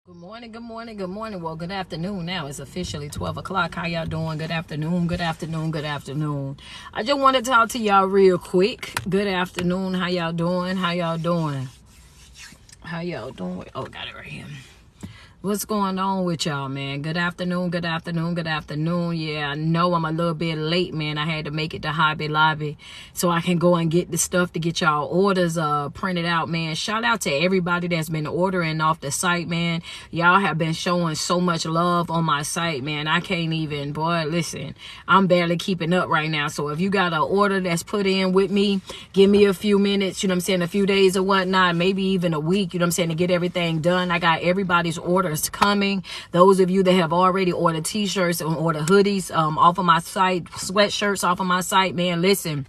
Good morning, good morning, good morning. Well, good afternoon now. It's officially 12 o'clock. How y'all doing? Good afternoon, good afternoon, good afternoon. I just want to talk to y'all real quick. Good afternoon. How y'all doing? How y'all doing? How y'all doing? Oh, got it right here. What's going on with y'all, man? Good afternoon, good afternoon, good afternoon. Yeah, I know I'm a little bit late, man. I had to make it to Hobby Lobby so I can go and get the stuff to get y'all orders printed out, man. Shout out to everybody that's been ordering off the site, man. Y'all have been showing so much love on my site, man. I can't even, boy, listen, I'm barely keeping up right now. So if you got an order that's put in with me, give me a few minutes, you know what I'm saying, a few days or whatnot, maybe even a week, you know what I'm saying, to get everything done. I got everybody's orders coming. Those of you that have already ordered t-shirts or the hoodies off of my site, sweatshirts off of my site, man, listen,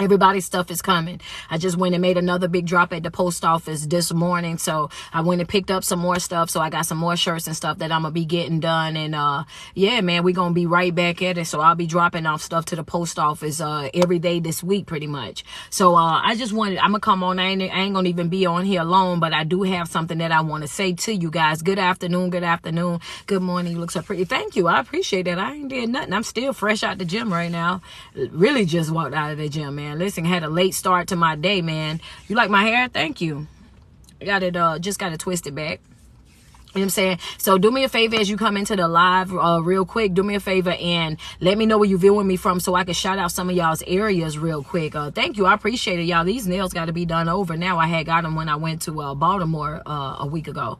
everybody's stuff is coming. I just went and made another big drop at the post office this morning. So I went and picked up some more stuff. So I got some more shirts and stuff that I'm going to be getting done. And yeah, man, we're going to be right back at it. So I'll be dropping off stuff to the post office every day this week pretty much. So I just wanted, I'm going to come on. I ain't going to even be on here alone, but I do have something that I want to say to you guys. Good afternoon. Good afternoon. Good morning. You look so pretty. Thank you. I appreciate that. I ain't did nothing. I'm still fresh out the gym right now. Really just walked out of the gym, man. Listen, had a late start to my day, man. You like my hair? Thank you. I got it, just got it twisted back. You know what I'm saying? So do me a favor as you come into the live real quick. Do me a favor and let me know where you're viewing me from so I can shout out some of y'all's areas real quick. Thank you. I appreciate it, y'all. These nails got to be done over now. I had got them when I went to Baltimore a week ago.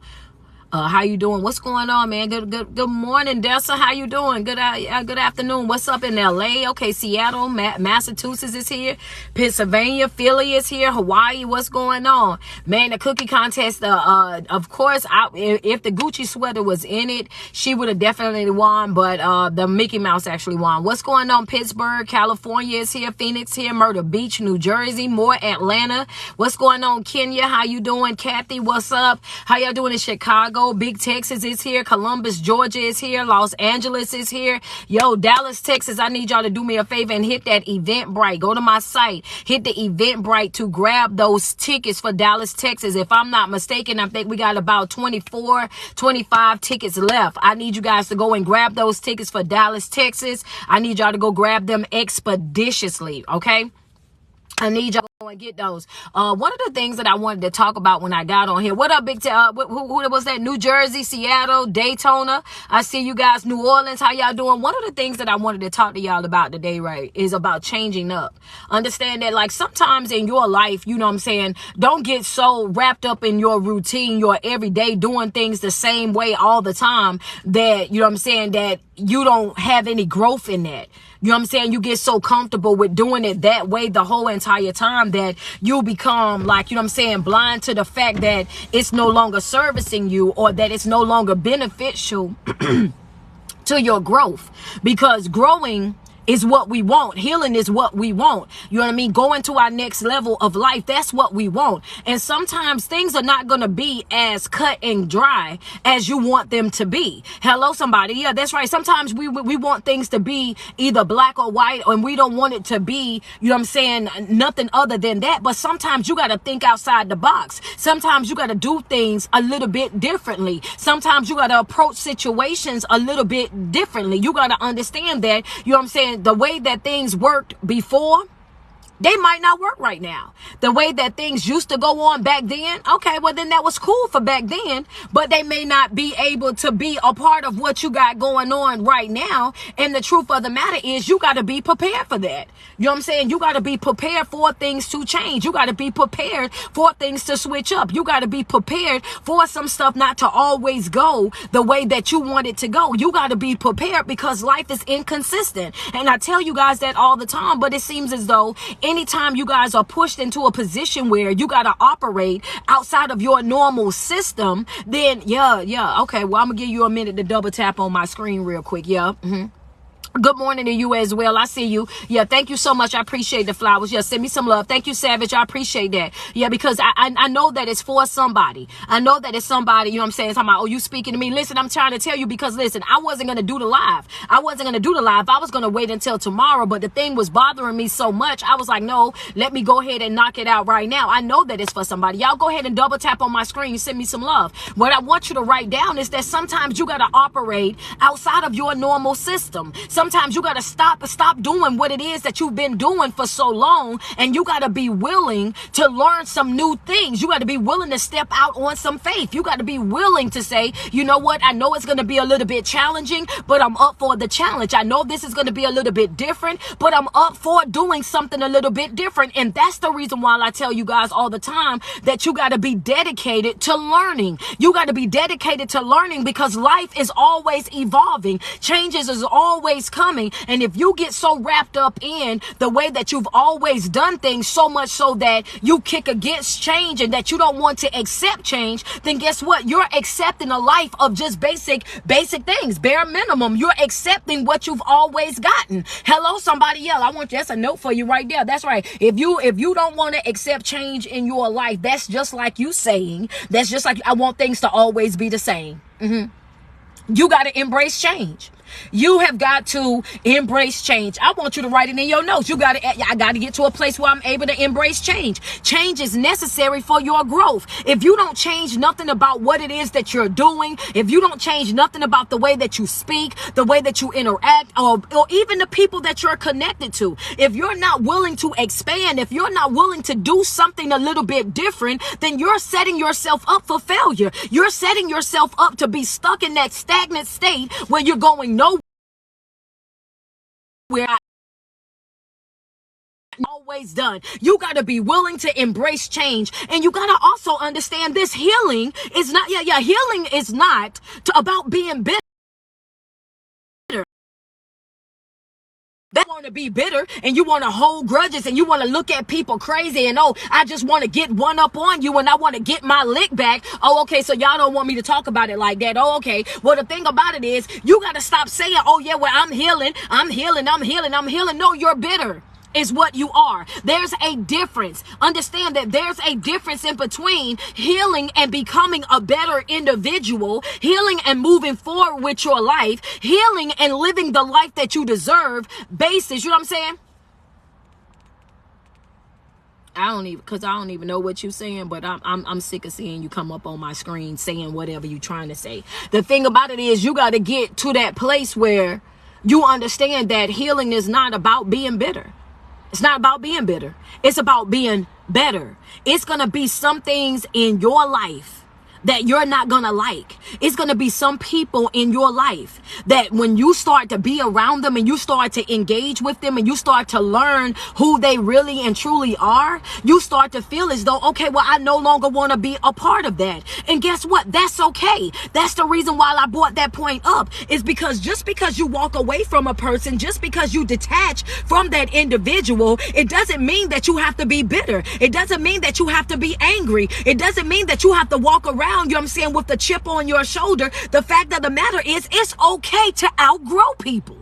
How you doing? What's going on, man? Good morning, Dessa. How you doing? Good afternoon. What's up in LA? Okay, Seattle, Massachusetts is here. Pennsylvania, Philly is here. Hawaii, what's going on? Man, the cookie contest, of course, if the Gucci sweater was in it, she would have definitely won, but the Mickey Mouse actually won. What's going on? Pittsburgh, California is here. Phoenix here. Myrtle Beach, New Jersey. More Atlanta. What's going on? Kenya, how you doing? Kathy, what's up? How y'all doing in Chicago? Big Texas is here. Columbus, Georgia is here. Los Angeles is here. Yo, Dallas, Texas, I need y'all to do me a favor and hit that Eventbrite. Go to my site. Hit the Eventbrite to grab those tickets for Dallas, Texas. If I'm not mistaken, I think we got about 24, 25 tickets left. I need you guys to go and grab those tickets for Dallas, Texas. I need y'all to go grab them expeditiously, okay? I need y'all to go and get those. One of the things that I wanted to talk about when I got on here. What up, Big who was that? New Jersey, Seattle, Daytona. I see you guys. New Orleans. How y'all doing? One of the things that I wanted to talk to y'all about today, right, is about changing up. Understand that, like, sometimes in your life, you know what I'm saying, don't get so wrapped up in your routine, your everyday doing things the same way all the time that, you know what I'm saying, that you don't have any growth in that. You know what I'm saying? You get so comfortable with doing it that way the whole entire time that you become, like, you know what I'm saying, blind to the fact that it's no longer servicing you or that it's no longer beneficial to your growth. Because growing is what we want. Healing is what we want. You know what I mean? Going to our next level of life, that's what we want. And sometimes things are not going to be as cut and dry as you want them to be. Hello, somebody. Yeah, that's right. Sometimes we want things to be either black or white, and we don't want it to be, you know what I'm saying, nothing other than that. But sometimes you got to think outside the box. Sometimes you got to do things a little bit differently. Sometimes you got to approach situations a little bit differently. You got to understand that, you know what I'm saying, the way that things worked before, they might not work right now. The way that things used to go on back then, okay, well then that was cool for back then, but they may not be able to be a part of what you got going on right now. And the truth of the matter is you got to be prepared for that. You know what I'm saying? You got to be prepared for things to change. You got to be prepared for things to switch up. You got to be prepared for some stuff not to always go the way that you want it to go. You got to be prepared because life is inconsistent. And I tell you guys that all the time, but it seems as though anytime you guys are pushed into a position where you got to operate outside of your normal system, then yeah. Okay, well, I'm going to give you a minute to double tap on my screen real quick. Yeah. Good morning to you as well. I see you. Yeah, thank you so much. I appreciate the flowers. Yeah, send me some love. Thank you, Savage. I appreciate that. Yeah, because I know that it's for somebody. I know that it's somebody, you know what I'm saying? Talking about, oh, you speaking to me. Listen, I'm trying to tell you because, listen, I wasn't going to do the live. I wasn't going to do the live. I was going to wait until tomorrow, but the thing was bothering me so much. I was like, no, let me go ahead and knock it out right now. I know that it's for somebody. Y'all go ahead and double tap on my screen. Send me some love. What I want you to write down is that sometimes you got to operate outside of your normal system. Sometimes you got to stop doing what it is that you've been doing for so long, and you got to be willing to learn some new things. You got to be willing to step out on some faith. You got to be willing to say, you know what, I know it's going to be a little bit challenging, but I'm up for the challenge. I know this is going to be a little bit different, but I'm up for doing something a little bit different. And that's the reason why I tell you guys all the time that you got to be dedicated to learning. You got to be dedicated to learning because life is always evolving. Changes is always coming. And if you get so wrapped up in the way that you've always done things, so much so that you kick against change and that you don't want to accept change, then guess what? You're accepting a life of just basic things, bare minimum. You're accepting what you've always gotten. Hello, somebody else. I want you, that's a note for you right there. That's right. If you don't want to accept change in your life, that's just like you saying, that's just like, I want things to always be the same. You got to embrace change. You have got to embrace change. I want you to write it in your notes. I got to get to a place where I'm able to embrace change. Change is necessary for your growth. If you don't change nothing about what it is that you're doing, if you don't change nothing about the way that you speak, the way that you interact, or even the people that you're connected to, if you're not willing to expand, if you're not willing to do something a little bit different, then you're setting yourself up for failure. You're setting yourself up to be stuck in that stagnant state where you're going nowhere. Where I always done. You got to be willing to embrace change, and you got to also understand this: healing is not healing is not about being bitter. That want to be bitter and you want to hold grudges and you want to look at people crazy and, oh, I just want to get one up on you and I want to get my lick back. Oh, okay, so y'all don't want me to talk about it like that. Oh, okay. Well, the thing about it is you got to stop saying, oh yeah, well, I'm healing. No, you're bitter is what you are. There's a difference. Understand that there's a difference in between healing and becoming a better individual, healing and moving forward with your life, healing and living the life that you deserve basis. You know what I'm saying? I don't even know what you're saying, but I'm sick of seeing you come up on my screen saying whatever you're trying to say. The thing about it is you got to get to that place where you understand that healing is not about being bitter. It's not about being bitter. It's about being better. It's going to be some things in your life that you're not going to like. It's going to be some people in your life that when you start to be around them and you start to engage with them and you start to learn who they really and truly are, you start to feel as though, okay, well, I no longer want to be a part of that. And guess what? That's okay. That's the reason why I brought that point up, is because just because you walk away from a person, just because you detach from that individual, it doesn't mean that you have to be bitter. It doesn't mean that you have to be angry. It doesn't mean that you have to walk around, you know what I'm saying, with the chip on your shoulder. The fact of the matter is, it's okay to outgrow people.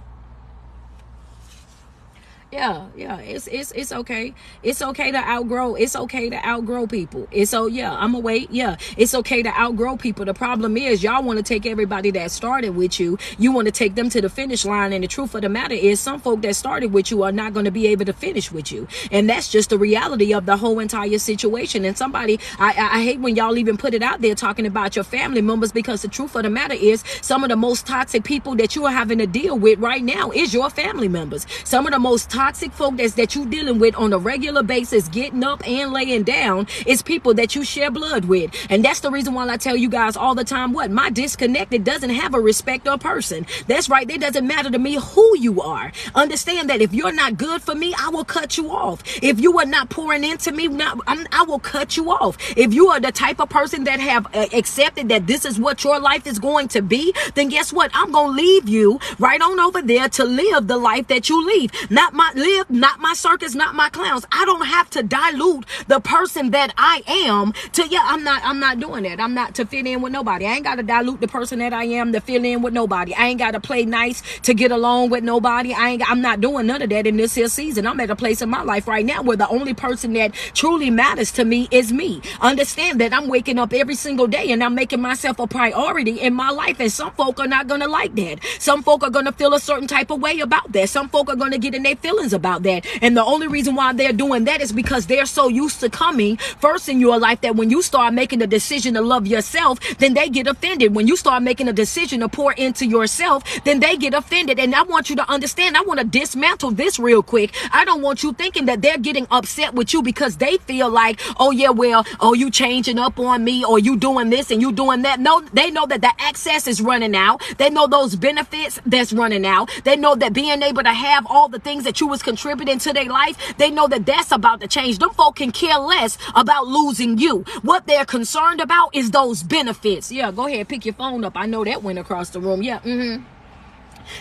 Yeah, it's okay. It's okay to outgrow. It's okay to outgrow people. It's I'm gonna wait. Yeah, it's okay to outgrow people. The problem is y'all want to take everybody that started with you. You want to take them to the finish line, and the truth of the matter is, some folk that started with you are not going to be able to finish with you, and that's just the reality of the whole entire situation. And somebody, I hate when y'all even put it out there talking about your family members, because the truth of the matter is, some of the most toxic people that you are having to deal with right now is your family members. Some of the most toxic folk that you dealing with on a regular basis, getting up and laying down, is people that you share blood with. And that's the reason why I tell you guys all the time, what my disconnected doesn't have a respect or person. That's right. It doesn't matter to me who you are. Understand that if you're not good for me, I will cut you off. If you are not pouring into me, I will cut you off. If you are the type of person that have accepted that this is what your life is going to be, then guess what? I'm going to leave you right on over there to live the life that you leave. Not my not my circus, not my clowns. I don't have to dilute the person that I am I'm not doing that. I'm not to fit in with nobody. I ain't got to dilute the person that I am to fit in with nobody. I ain't got to play nice to get along with nobody. I'm not doing none of that in this here season. I'm at a place in my life right now where the only person that truly matters to me is me. Understand that I'm waking up every single day and I'm making myself a priority in my life, and some folk are not going to like that. Some folk are going to feel a certain type of way about that. Some folk are going to get in their feelings about that, and the only reason why they're doing that is because they're so used to coming first in your life that when you start making the decision to love yourself, then they get offended. When you start making a decision to pour into yourself, then they get offended. And I want you to understand, I want to dismantle this real quick. I don't want you thinking that they're getting upset with you because they feel like, oh yeah, well, oh, you changing up on me, or you doing this and you doing that. No, they know that the access is running out. They know those benefits that's running out. They know that being able to have all the things that you was contributing to their life, they know that that's about to change. Them folk can care less about losing you. What they're concerned about is those benefits. Yeah, go ahead, pick your phone up. I know that went across the room. Yeah,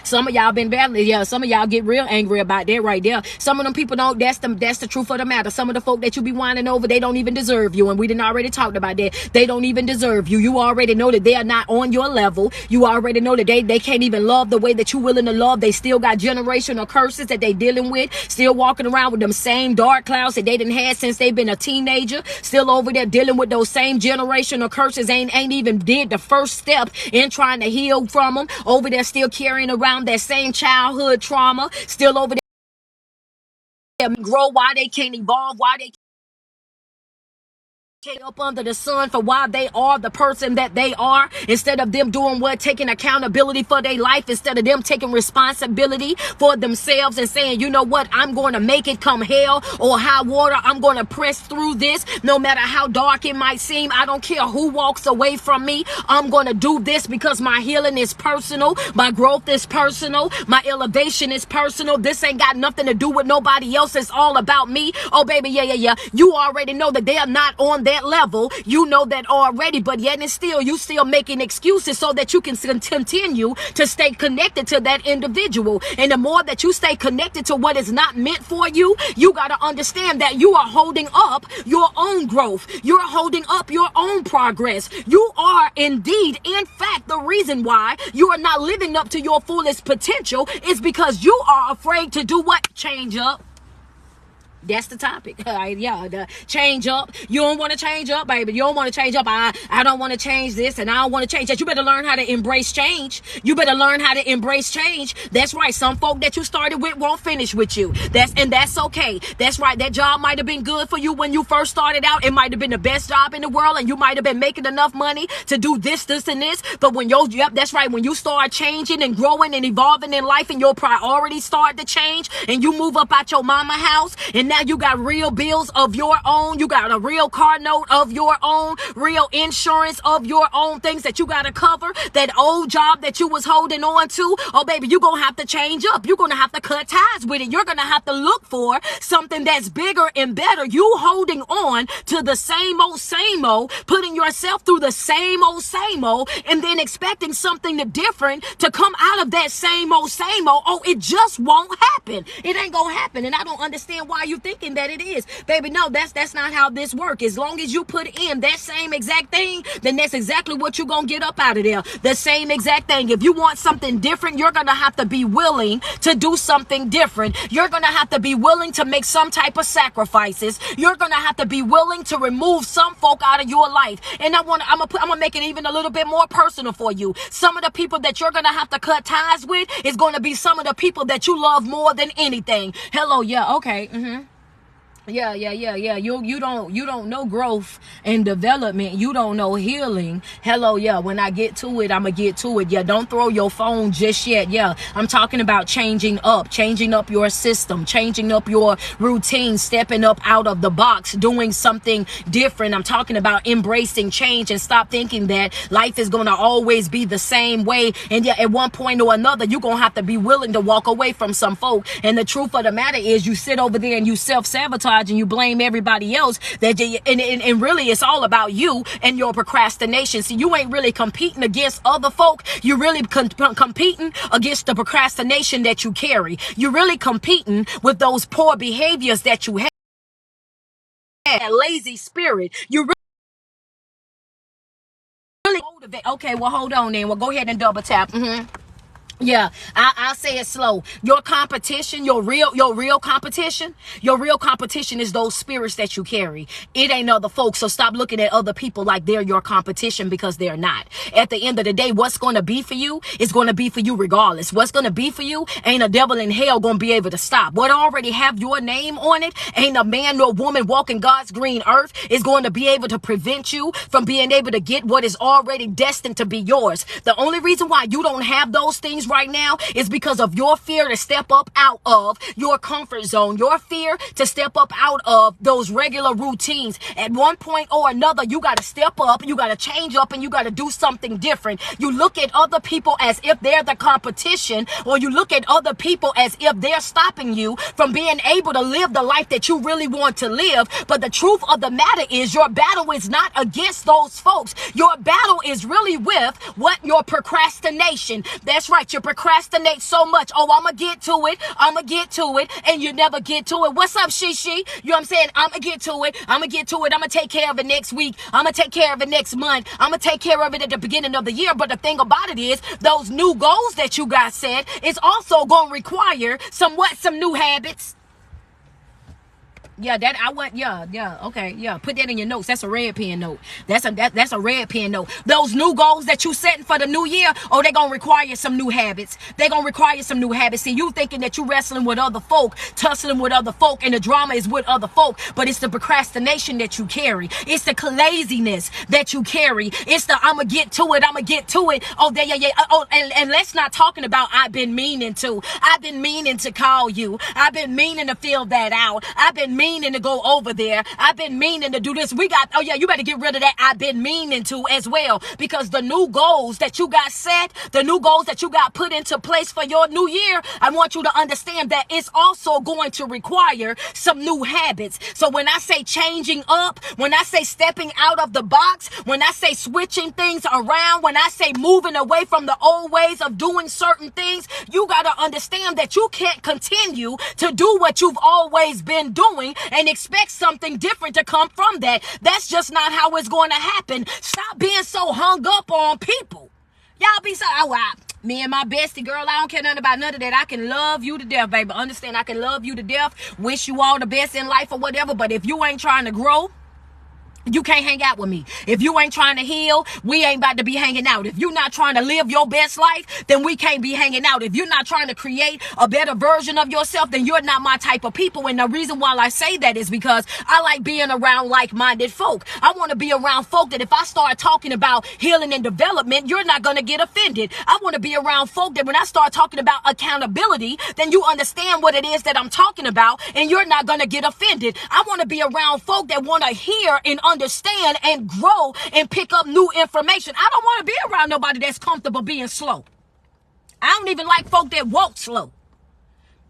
Some of y'all been battling. Yeah, some of y'all get real angry about that right there. Some of them people don't. That's the truth of the matter. Some of the folk that you be whining over, they don't even deserve you. And we didn't already talked about that. They don't even deserve you. You already know that they are not on your level. You already know that they can't even love the way that you willing to love. They still got generational curses that they dealing with. Still walking around with them same dark clouds that they done had since they've been a teenager. Still over there dealing with those same generational curses. Ain't even did the first step in trying to heal from them. Over there still carrying around that same childhood trauma, still over there grow, why they can't evolve, why they up under the sun for why they are the person that they are, instead of them doing what, taking accountability for their life, instead of them taking responsibility for themselves and saying, you know what, I'm going to make it come hell or high water. I'm going to press through this no matter how dark it might seem. I don't care who walks away from me. I'm going to do this because my healing is personal, my growth is personal, my elevation is personal. This ain't got nothing to do with nobody else. It's all about me. Oh baby, yeah. You already know that they are not on that level. You know that already, but yet and still you still making excuses so that you can continue to stay connected to that individual. And the more that you stay connected to what is not meant for you, you got to understand that you are holding up your own growth. You're holding up your own progress. You are indeed, in fact, the reason why you are not living up to your fullest potential is because you are afraid to do what? Change up. That's the topic. The change up. You don't want to change up, baby. You don't want to change up. I don't want to change this and I don't want to change that. You better learn how to embrace change. You better learn how to embrace change. That's right. Some folk that you started with won't finish with you. That's okay. That's right. That job might have been good for you when you first started out. It might have been the best job in the world and you might have been making enough money to do this, and this. But when that's right. When you start changing and growing and evolving in life and your priorities start to change and you move up out your mama house and now you got real bills of your own. You got a real car note of your own, real insurance of your own, things that you got to cover. That old job that you was holding on to. Oh, baby, you're going to have to change up. You're going to have to cut ties with it. You're going to have to look for something that's bigger and better. You holding on to the same old, putting yourself through the same old, and then expecting something different to come out of that same old. Oh, it just won't happen. It ain't going to happen. And I don't understand why you thinking that it is. Baby, no, that's not how this works. As long as you put in that same exact thing, then that's exactly what you're going to get up out of there. The same exact thing. If you want something different, you're going to have to be willing to do something different. You're going to have to be willing to make some type of sacrifices. You're going to have to be willing to remove some folk out of your life. And I'm going to make it even a little bit more personal for you. Some of the people that you're going to have to cut ties with is going to be some of the people that you love more than anything. Hello, yeah, okay, Yeah. You don't know growth and development. You don't know healing. Hello, yeah. When I get to it, I'ma get to it. Yeah, don't throw your phone just yet. Yeah, I'm talking about changing up your system, changing up your routine, stepping up out of the box, doing something different. I'm talking about embracing change and stop thinking that life is gonna always be the same way. And yeah, at one point or another, you're gonna have to be willing to walk away from some folk. And the truth of the matter is, you sit over there and you self-sabotage sabotage and you blame everybody else, and really it's all about you and your procrastination. See, you ain't really competing against other folk. You're really competing against the procrastination that you carry. You're really competing with those poor behaviors that you have, that lazy spirit. You really motivate. Okay, well, hold on then. Well, go ahead and double tap. Yeah, I'll say it slow. Your competition, your real competition, is those spirits that you carry. It ain't other folks. So stop looking at other people like they're your competition, because they're not. At the end of the day, what's going to be for you is going to be for you regardless. What's going to be for you ain't a devil in hell going to be able to stop. What already have your name on it, ain't a man nor woman walking God's green earth is going to be able to prevent you from being able to get what is already destined to be yours. The only reason why you don't have those things right now is because of your fear to step up out of your comfort zone, your fear to step up out of those regular routines. At one point or another, you got to step up, you got to change up, and you got to do something different. You look at other people as if they're the competition, or you look at other people as if they're stopping you from being able to live the life that you really want to live. But the truth of the matter is, your battle is not against those folks. Your battle is really with what? Your procrastination. That's right. You procrastinate so much. Oh, I'm going to get to it. And you never get to it. What's up, Shishi? You know what I'm saying? I'm going to get to it. I'm going to take care of it next week. I'm going to take care of it next month. I'm going to take care of it at the beginning of the year. But the thing about it is, those new goals that you got set is also going to require some new habits. Yeah, okay, put that in your notes. That's a red pen note. That's a red pen note. Those new goals that you setting for the new year, oh, they're gonna require some new habits. See, you thinking that you wrestling with other folk, tussling with other folk, and the drama is with other folk, but it's the procrastination that you carry. It's the laziness that you carry. It's the I'ma get to it. Oh, yeah. Oh, and let's not talking about I've been meaning to call you. I've been meaning to fill that out. I've been meaning to go over there. I've been meaning to do this. You better get rid of that I've been meaning to as well, because the new goals that you got set, the new goals that you got put into place for your new year, I want you to understand that it's also going to require some new habits. So when I say changing up, when I say stepping out of the box, when I say switching things around, when I say moving away from the old ways of doing certain things, you got to understand that you can't continue to do what you've always been doing and expect something different to come from that. That's just not how it's going to happen. Stop being so hung up on people. Y'all be so, me and my bestie, girl, I don't care nothing about none of that. I can love you to death, baby. Understand, I can love you to death. Wish you all the best in life or whatever. But if you ain't trying to grow, you can't hang out with me. If you ain't trying to heal, we ain't about to be hanging out. If you're not trying to live your best life, then we can't be hanging out. If you're not trying to create a better version of yourself, then you're not my type of people. And the reason why I say that is because I like being around like-minded folk. I want to be around folk that if I start talking about healing and development, you're not going to get offended. I want to be around folk that when I start talking about accountability, then you understand what it is that I'm talking about and you're not going to get offended. I want to be around folk that want to hear and understand and grow and pick up new information. I don't want to be around nobody that's comfortable being slow. I don't even like folk that walk slow.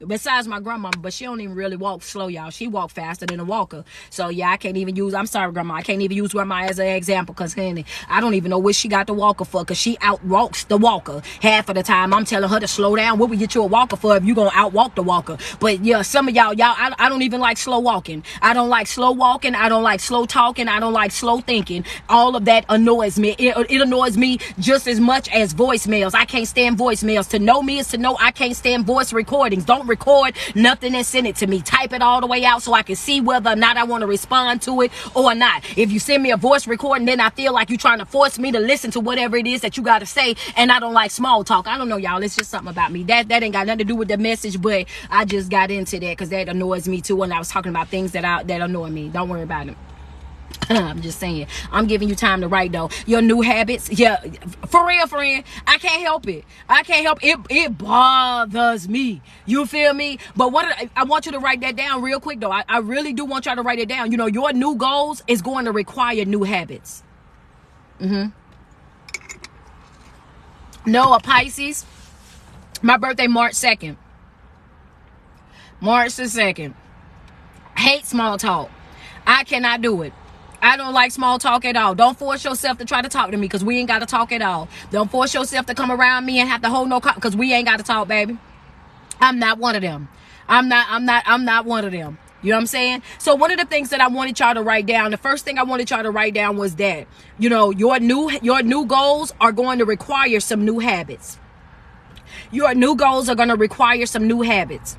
Besides my grandma, but she don't even really walk slow, y'all. She walk faster than a walker. So yeah, I can't even use, I'm sorry, grandma, I can't even use grandma as an example, because honey, I don't even know what she got the walker for, because she outwalks the walker half of the time. I'm telling her to slow down. What would get you a walker for if you gonna outwalk the walker? But yeah, some of y'all, I don't even like slow walking. I don't like slow walking. I don't like slow talking. I don't like slow thinking. All of that annoys me. It annoys me just as much as voicemails. I can't stand voicemails. To know me is to know I can't stand voice recordings. Don't record nothing and send it to me. Type it all the way out so I can see whether or not I want to respond to it or not. If you send me a voice recording, then I feel like you're trying to force me to listen to whatever it is that you got to say, and I don't like small talk. I don't know, y'all. It's just something about me. That ain't got nothing to do with the message, but I just got into that because that annoys me too when I was talking about things that annoy me. Don't worry about it. I'm just saying, I'm giving you time to write though. Your new habits, yeah, for real, friend. I can't help it. It bothers me. You feel me? But I want you to write that down real quick though. I really do want y'all to write it down. You know, your new goals is going to require new habits. Noah, Pisces. My birthday, March 2nd. March the 2nd. Hate small talk. I cannot do it. I don't like small talk at all. Don't force yourself to try to talk to me, because we ain't got to talk at all. Don't force yourself to come around me and have to hold no, because we ain't got to talk, baby. I'm not one of them. I'm not one of them. You know what I'm saying? So one of the things that I wanted y'all to write down, the first thing I wanted y'all to write down was that, you know, your new goals are going to require some new habits. Your new goals are going to require some new habits.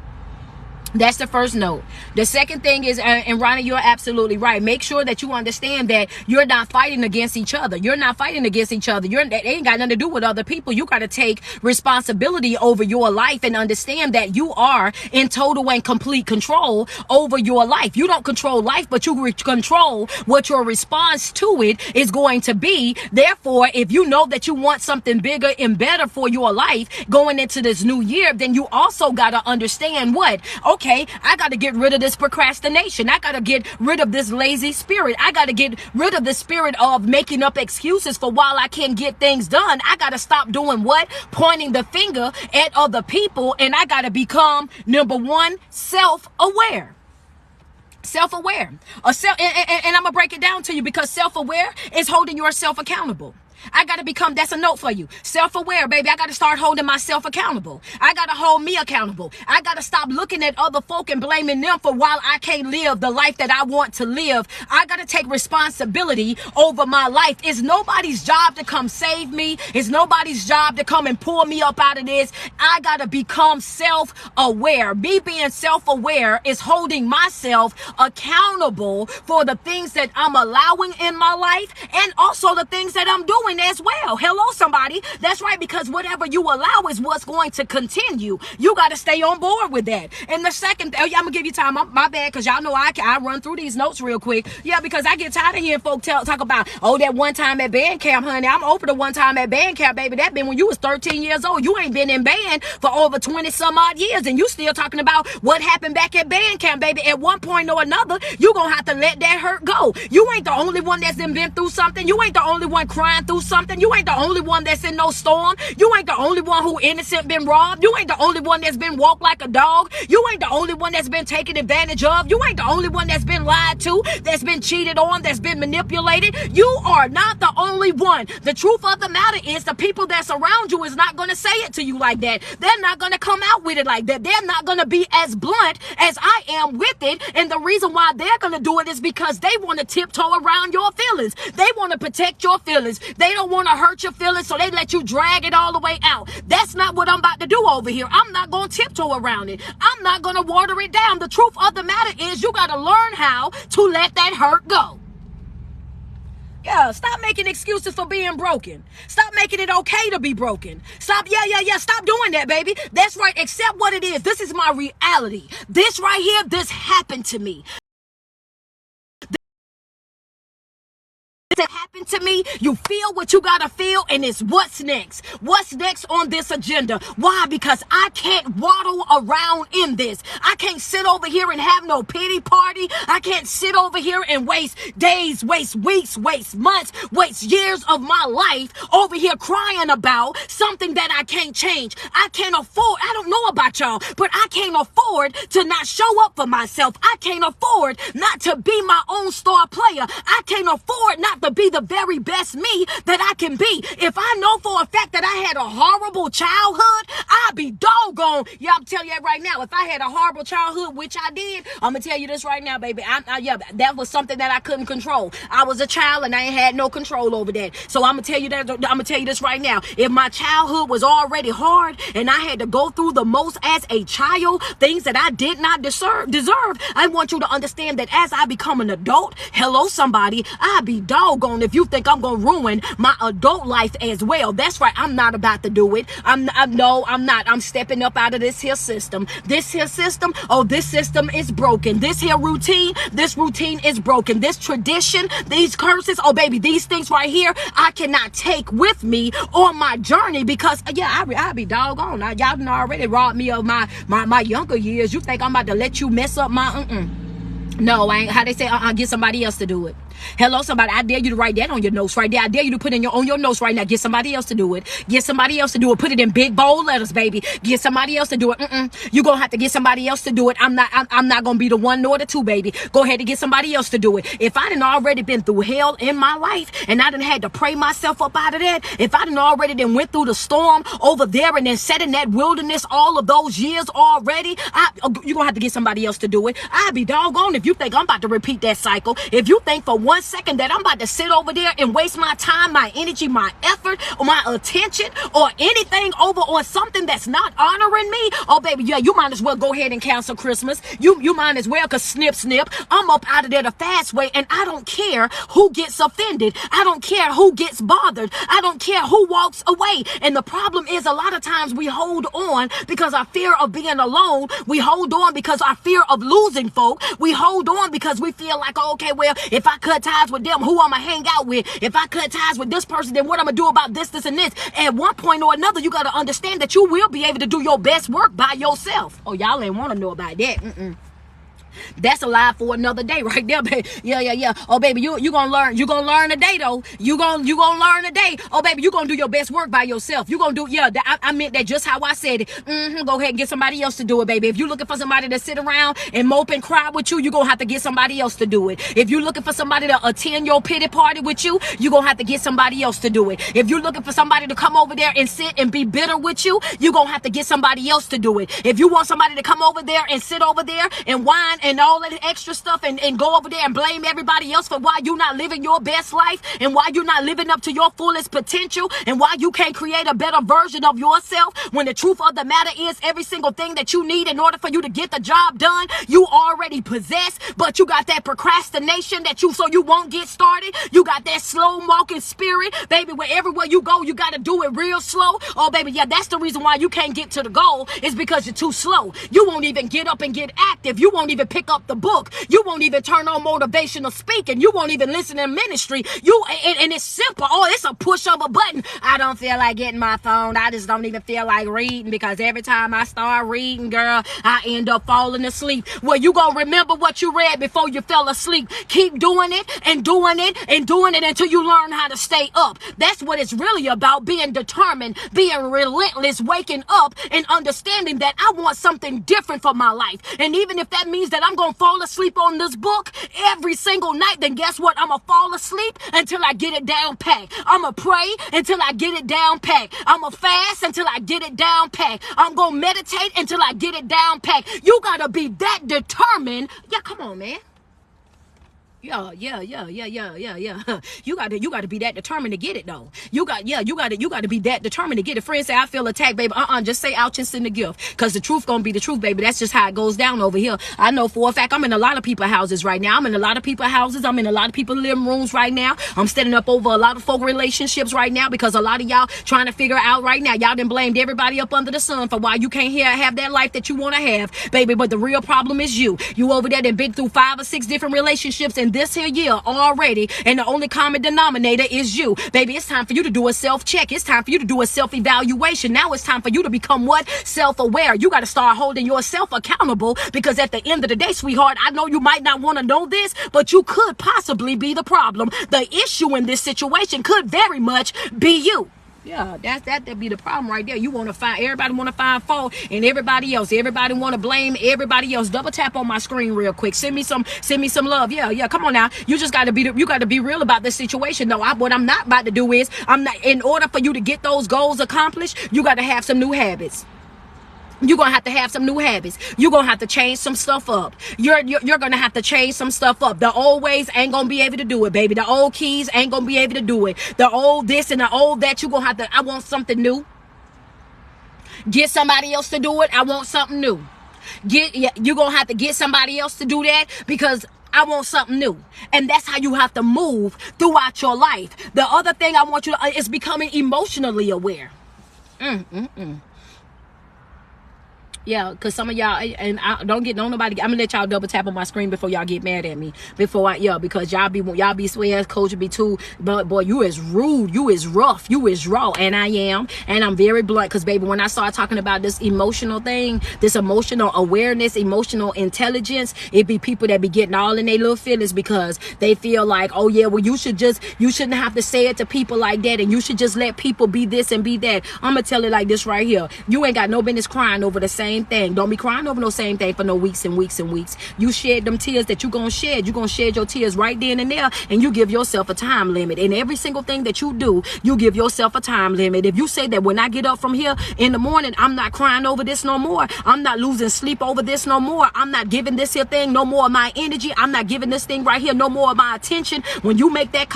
That's the first note. The second thing is, and Ronnie, you're absolutely right. Make sure that you understand that you're not fighting against each other. You're not fighting against each other. That ain't got nothing to do with other people. You got to take responsibility over your life and understand that you are in total and complete control over your life. You don't control life, but you control what your response to it is going to be. Therefore, if you know that you want something bigger and better for your life going into this new year, then you also got to understand what? Okay, I got to get rid of this procrastination. I got to get rid of this lazy spirit. I got to get rid of the spirit of making up excuses for why I can't get things done. I got to stop doing what? Pointing the finger at other people. And I got to become, number one, self-aware. Self-aware. And I'm going to break it down to you, because self-aware is holding yourself accountable. I got to become, that's a note for you. Self-aware, baby. I got to start holding myself accountable. I got to hold me accountable. I got to stop looking at other folk and blaming them for why I can't live the life that I want to live. I got to take responsibility over my life. It's nobody's job to come save me. It's nobody's job to come and pull me up out of this. I got to become self-aware. Me being self-aware is holding myself accountable for the things that I'm allowing in my life, and also the things that I'm doing as well. Hello, somebody. That's right, because whatever you allow is what's going to continue. You got to stay on board with that. And the second, I'm going to give you time. My bad, because y'all know I run through these notes real quick. Yeah, because I get tired of hearing folk talk about, oh, that one time at band camp, honey. I'm over the one time at band camp, baby. That been when you was 13 years old. You ain't been in band for over 20 some odd years, and you still talking about what happened back at band camp, baby. At one point or another, you going to have to let that hurt go. You ain't the only one that's been through something. You ain't the only one crying through something. You ain't the only one that's in no storm. You ain't the only one who innocent been robbed. You ain't the only one that's been walked like a dog. You ain't the only one that's been taken advantage of. You ain't the only one that's been lied to, that's been cheated on, that's been manipulated. You are not the only one. The truth of the matter is, the people that's around you is not going to say it to you like that. They're not going to come out with it like that. They're not going to be as blunt as I am with it. And the reason why they're going to do it is because they want to tiptoe around your feelings. They want to protect your feelings. They don't want to hurt your feelings, so they let you drag it all the way out. That's not what I'm about to do over here. I'm not going to tiptoe around it. I'm not going to water it down. The truth of the matter is, you got to learn how to let that hurt go. Yeah, stop making excuses for being broken. Stop making it okay to be broken. Stop, stop doing that, baby. That's right, accept what it is. This is my reality. This right here, this happened to me. That happened to me. You feel what you gotta feel, and it's what's next. What's next on this agenda? Why? Because I can't waddle around in this. I can't sit over here and have no pity party. I can't sit over here and waste days, waste weeks, waste months, waste years of my life over here crying about something that I can't change. I can't afford, I don't know about y'all, but I can't afford to not show up for myself. I can't afford not to be my own star player. I can't afford not to be the very best me that I can be. If I know for a fact that I had a horrible childhood, I'd be doggone. Yeah, I'm telling you that right now. If I had a horrible childhood, which I did, I'm gonna tell you this right now, baby. That was something that I couldn't control. I was a child and I ain't had no control over that. So I'm gonna tell you that. I'm gonna tell you this right now. If my childhood was already hard and I had to go through the most as a child, things that I did not deserve, I want you to understand that as I become an adult, hello somebody, I'd be doggone if you think I'm gonna ruin my adult life as well. That's right, I'm not about to do it. I'm not. I'm stepping up out of this here system. This here system, this system is broken. This routine is broken. This tradition, these curses, baby, these things right here, I cannot take with me on my journey, because I'll be doggone. Y'all done already robbed me of my younger years. You think I'm about to let you mess up my No, I ain't. How they say, get somebody else to do it. Hello, somebody. I dare you to write that on your notes right there. I dare you to put in on your notes right now. Get somebody else to do it. Get somebody else to do it. Put it in big bold letters, baby. Get somebody else to do it. You're gonna have to get somebody else to do it. I'm not gonna be the one nor the two, baby. Go ahead and get somebody else to do it. If I done already been through hell in my life and I done had to pray myself up out of that, if I done already then went through the storm over there and then sat in that wilderness all of those years already, you're gonna have to get somebody else to do it. I'd be doggone if you think I'm about to repeat that cycle. If you think for 1 second that I'm about to sit over there and waste my time, my energy, my effort, or my attention, or anything over on something that's not honoring me, oh baby, yeah, you might as well go ahead and cancel Christmas. You might as well, cause snip, I'm up out of there the fast way, and I don't care who gets offended. I don't care who gets bothered. I don't care who walks away. And the problem is a lot of times we hold on because our fear of being alone. We hold on because our fear of losing folk. We hold on because we feel like, oh, okay, well, if I cut ties with them, who I'm gonna hang out with? If I cut ties with this person, then what I'm gonna do about this, and this? At one point or another, you gotta understand that you will be able to do your best work by yourself. Oh, y'all ain't want to know about that. That's a lie for another day right there, baby. Yeah. Oh, baby, you gonna learn. You gonna learn today, though. You gonna learn today. Oh, baby, you gonna do your best work by yourself. You gonna do, I meant that just how I said it. Go ahead and get somebody else to do it, baby. If you're looking for somebody to sit around and mope and cry with you, you're gonna have to get somebody else to do it. If you're looking for somebody to attend your pity party with you, you're gonna have to get somebody else to do it. If you're looking for somebody to come over there and sit and be bitter with you, you're gonna have to get somebody else to do it. If you want somebody to come over there and sit over there and whine and all that extra stuff and go over there and blame everybody else for why you're not living your best life and why you're not living up to your fullest potential and why you can't create a better version of yourself, when the truth of the matter is every single thing that you need in order for you to get the job done, you already possess, but you got that procrastination so you won't get started. You got that slow walking spirit, baby, where everywhere you go, you got to do it real slow. Oh, baby, yeah, that's the reason why you can't get to the goal, is because you're too slow. You won't even get up and get active. You won't even pick up the book. You won't even turn on motivational speaking. You won't even listen in ministry. And it's simple. Oh, it's a push of a button. I don't feel like getting my phone. I just don't even feel like reading, because every time I start reading, girl, I end up falling asleep. Well, you gonna remember what you read before you fell asleep. Keep doing it and doing it and doing it until you learn how to stay up. That's what it's really about, being determined, being relentless, waking up and understanding that I want something different for my life. And even if that means that I'm gonna fall asleep on this book every single night, then guess what? I'm gonna fall asleep until I get it down packed. I'm gonna pray until I get it down packed. I'm gonna fast until I get it down packed. I'm gonna meditate until I get it down packed. You gotta be that determined. Yeah, come on, man. Yeah. You got to be that determined to get it, though. You got to be that determined to get it. Friends say, I feel attacked, baby. Just say ouch and send the gift, because the truth gonna be the truth, baby. That's just how it goes down over here. I know for a fact I'm in a lot of people's houses right now. I'm in a lot of people's houses. I'm in a lot of people's living rooms right now. I'm standing up over a lot of folk relationships right now, because a lot of y'all trying to figure out right now. Y'all done blamed everybody up under the sun for why you can't have that life that you want to have, baby. But the real problem is you. You over there done been through 5 or 6 different relationships in this here year already, and the only common denominator is you, baby. It's time for you to do a self-check. It's time for you to do a self-evaluation. Now it's time for you to become what? Self-aware. You got to start holding yourself accountable, because at the end of the day, sweetheart, I know you might not want to know this, but you could possibly be the problem. The issue in this situation could very much be you. Yeah, that'd be the problem right there. You want to find, everybody want to find fault in everybody else. Everybody want to blame everybody else. Double tap on my screen real quick. Send me some love. Yeah. Come on now. You just got to be real about this situation. No, what I'm not about to do is, in order for you to get those goals accomplished, you got to have some new habits. You're going to have some new habits. You're going to have to change some stuff up. You're going to have to change some stuff up. The old ways ain't going to be able to do it, baby. The old keys ain't going to be able to do it. The old this and the old that, you're going to have to, I want something new. Get somebody else to do it. I want something new. You're going to have to get somebody else to do that, because I want something new. And that's how you have to move throughout your life. The other thing I want you to is becoming emotionally aware. Yeah, because some of y'all, and don't nobody, I'm gonna let y'all double tap on my screen before y'all get mad at me. Because y'all be swear coach be too, but boy, you is rude, you is rough, you is raw, and I am, and I'm very blunt, because baby, when I start talking about this emotional thing, this emotional awareness, emotional intelligence, it be people that be getting all in their little feelings because they feel like, oh yeah, well you shouldn't have to say it to people like that, and you should just let people be this and be that. I'm gonna tell it like this right here. You ain't got no business crying over the same thing. Don't be crying over no same thing for no weeks and weeks and weeks. You shed them tears that you gonna shed. You gonna shed your tears right then and there, and you give yourself a time limit. And every single thing that you do, you give yourself a time limit. If you say that when I get up from here in the morning, I'm not crying over this no more, I'm not losing sleep over this no more, I'm not giving this here thing no more of my energy, I'm not giving this thing right here no more of my attention. When you make that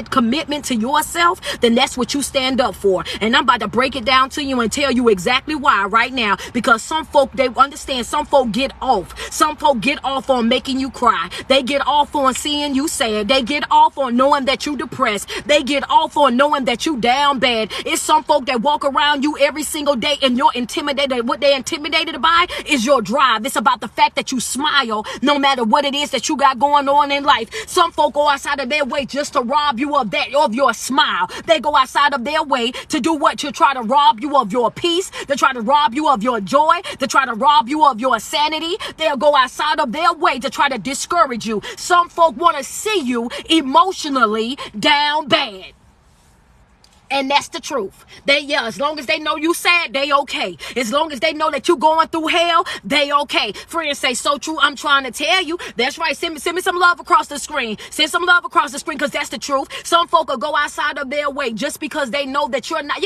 commitment to yourself, then that's what you stand up for. And I'm about to break it down to you and tell you exactly why right now. Because some folk, they understand, some folk get off. Some folk get off on making you cry. They get off on seeing you sad. They get off on knowing that you depressed. They get off on knowing that you down bad. It's some folk that walk around you every single day and you're intimidated. What they're intimidated by is your drive. It's about the fact that you smile no matter what it is that you got going on in life. Some folk go outside of their way just to rob you of your smile. They go outside of their way to do what? To try to rob you of your peace, to try to rob you of your joy, to try to rob you of your sanity. They'll go outside of their way to try to discourage you. Some folk want to see you emotionally down bad. And that's the truth. As long as they know you sad, they okay. As long as they know that you going through hell, they okay. Friends say, so true, I'm trying to tell you. That's right. Send me some love across the screen. Send some love across the screen, because that's the truth. Some folk will go outside of their way just because they know that you're not,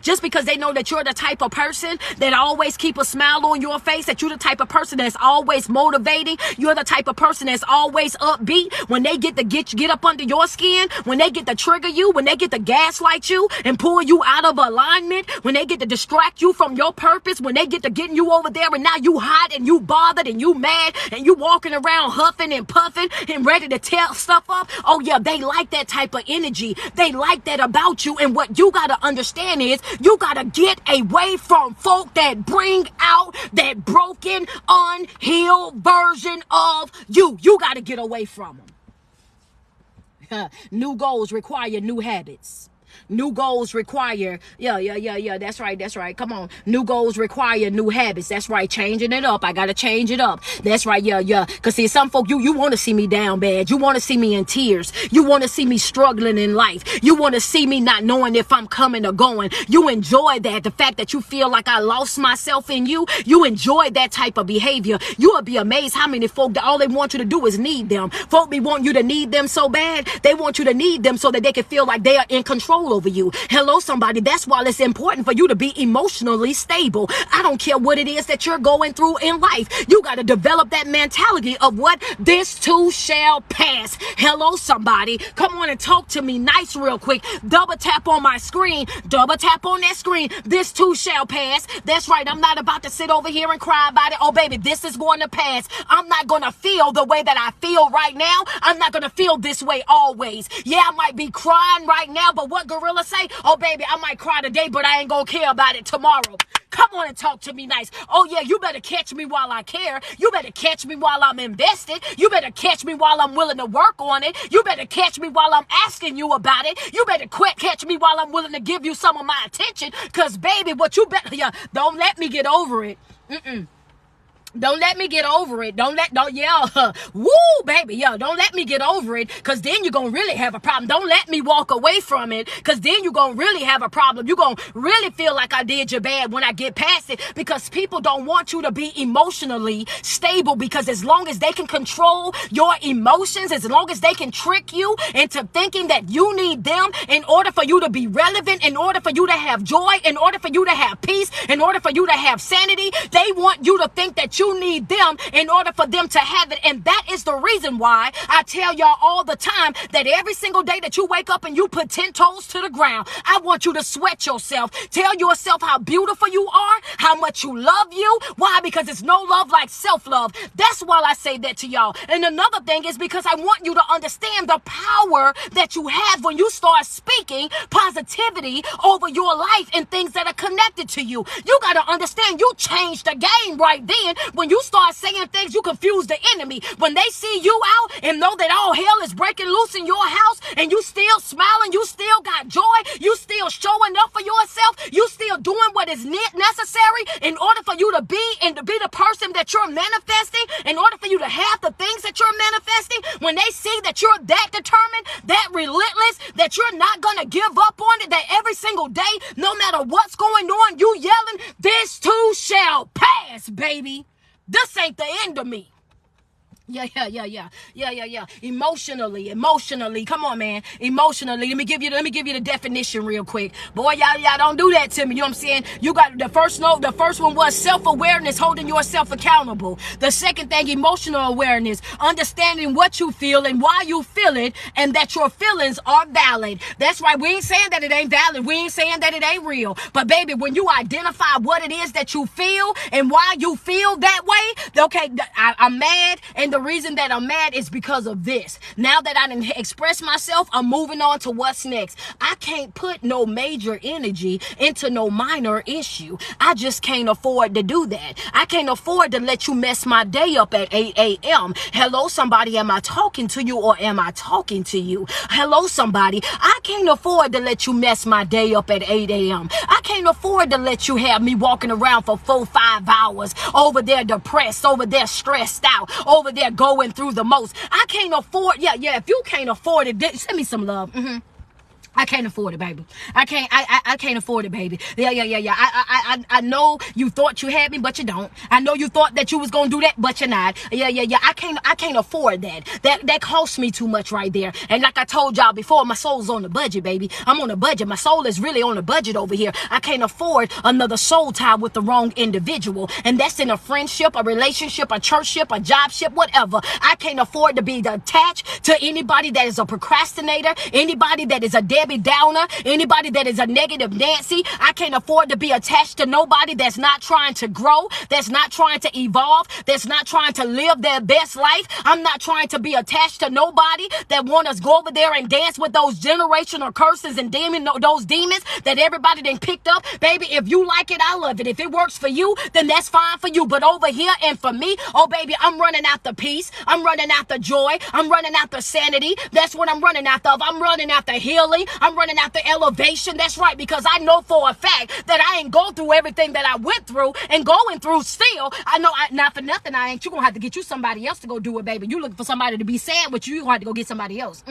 just because they know that you're the type of person that always keep a smile on your face, that you're the type of person that's always motivating. You're the type of person that's always upbeat. When they get to get up under your skin, when they get to trigger you, when they get to gaslight you and pull you out of alignment, when they get to distract you from your purpose, when they get to getting you over there and now you hot and you bothered and you mad and you walking around huffing and puffing and ready to tear stuff up, oh yeah, they like that type of energy. They like that about you. And what you got to understand is you got to get away from folk that bring out that broken, unhealed version of you. You got to get away from them. New goals require new habits. New goals require, that's right. Come on. New goals require new habits. That's right. Changing it up. I got to change it up. That's right. Because see, some folk, you want to see me down bad. You want to see me in tears. You want to see me struggling in life. You want to see me not knowing if I'm coming or going. You enjoy that. The fact that you feel like I lost myself in you. You enjoy that type of behavior. You will be amazed how many folk that all they want you to do is need them. Folk be want you to need them so bad. They want you to need them so that they can feel like they are in control over you. Hello, somebody. That's why it's important for you to be emotionally stable. I don't care what it is that you're going through in life. You got to develop that mentality of what this too shall pass. Hello, somebody. Come on and talk to me nice real quick. Double tap on my screen. Double tap on that screen. This too shall pass. That's right. I'm not about to sit over here and cry about it. Oh, baby, this is going to pass. I'm not going to feel the way that I feel right now. I'm not going to feel this way always. Yeah, I might be crying right now, but what Gorilla say? Oh, baby, I might cry today, but I ain't gonna care about it tomorrow. Come on and talk to me nice. Oh, yeah, you better catch me while I care. You better catch me while I'm invested. You better catch me while I'm willing to work on it. You better catch me while I'm asking you about it. You better catch me while I'm willing to give you some of my attention. Because, baby, what you better, don't let me get over it. Don't let me get over it. Don't let me get over it, because then you're going to really have a problem. Don't let me walk away from it, because then you're going to really have a problem. You're going to really feel like I did you bad when I get past it, because people don't want you to be emotionally stable, because as long as they can control your emotions, as long as they can trick you into thinking that you need them in order for you to be relevant, in order for you to have joy, in order for you to have peace, in order for you to have sanity, they want you to think that you need them in order for them to have it. And that is the reason why I tell y'all all the time that every single day that you wake up and you put 10 toes to the ground, I want you to sweat yourself. Tell yourself how beautiful you are, how much you love you. Why? Because it's no love like self-love. That's why I say that to y'all. And another thing is because I want you to understand the power that you have when you start speaking positivity over your life and things that are connected to you. You got to understand you changed the game right then. When you start saying things, you confuse the enemy. When they see you out and know that all hell is breaking loose in your house and you still smiling, you still got joy, you still showing up for yourself, you still doing what is necessary in order for you to be and to be the person that you're manifesting, in order for you to have the things that you're manifesting, when they see that you're that determined, that relentless, that you're not going to give up on it, that every single day, no matter what's going on, you yelling, this too shall pass, baby. This ain't the end of me. Yeah. Emotionally. Come on, man. Emotionally. Let me give you the definition real quick. Boy, y'all don't do that to me. You know what I'm saying? You got the first one was self-awareness, holding yourself accountable. The second thing, emotional awareness, understanding what you feel and why you feel it, and that your feelings are valid. That's right. We ain't saying that it ain't valid. We ain't saying that it ain't real. But baby, when you identify what it is that you feel and why you feel that way, okay, I'm mad, and the reason that I'm mad is because of this. Now that I didn't express myself, I'm moving on to what's next. I can't put no major energy into no minor issue. I just can't afford to do that. I can't afford to let you mess my day up at 8 a.m. Hello, somebody, am I talking to you or am I talking to you? Hello, somebody. I can't afford to let you mess my day up at 8 a.m. I can't afford to let you have me walking around for 4-5 hours over there depressed, over there stressed out, over there going through the most. I can't afford, if you can't afford it, send me some love. I can't afford it, baby. I can't afford it, baby. Yeah. I know you thought you had me, but you don't. I know you thought that you was gonna do that, but you're not. Yeah. I can't afford that. That costs me too much right there. And like I told y'all before, my soul's on the budget, baby. I'm on a budget. My soul is really on a budget over here. I can't afford another soul tie with the wrong individual. And that's in a friendship, a relationship, a churchship, a jobship, whatever. I can't afford to be attached to anybody that is a procrastinator, anybody that is a Debbie Downer, anybody that is a negative Nancy. I can't afford to be attached to nobody that's not trying to grow, that's not trying to evolve, that's not trying to live their best life. I'm not trying to be attached to nobody that want us go over there and dance with those generational curses and those demons that everybody done picked up. Baby, if you like it, I love it. If it works for you, then that's fine for you. But over here and for me, oh baby, I'm running after peace. I'm running after joy. I'm running after sanity. That's what I'm running after. I'm running after healing. I'm running after elevation. That's right, because I know for a fact that I ain't go through everything that I went through and going through still. I know, not for nothing, I ain't. You gonna have to get you somebody else to go do it, baby. You looking for somebody to be sad with you, you gonna have to go get somebody else.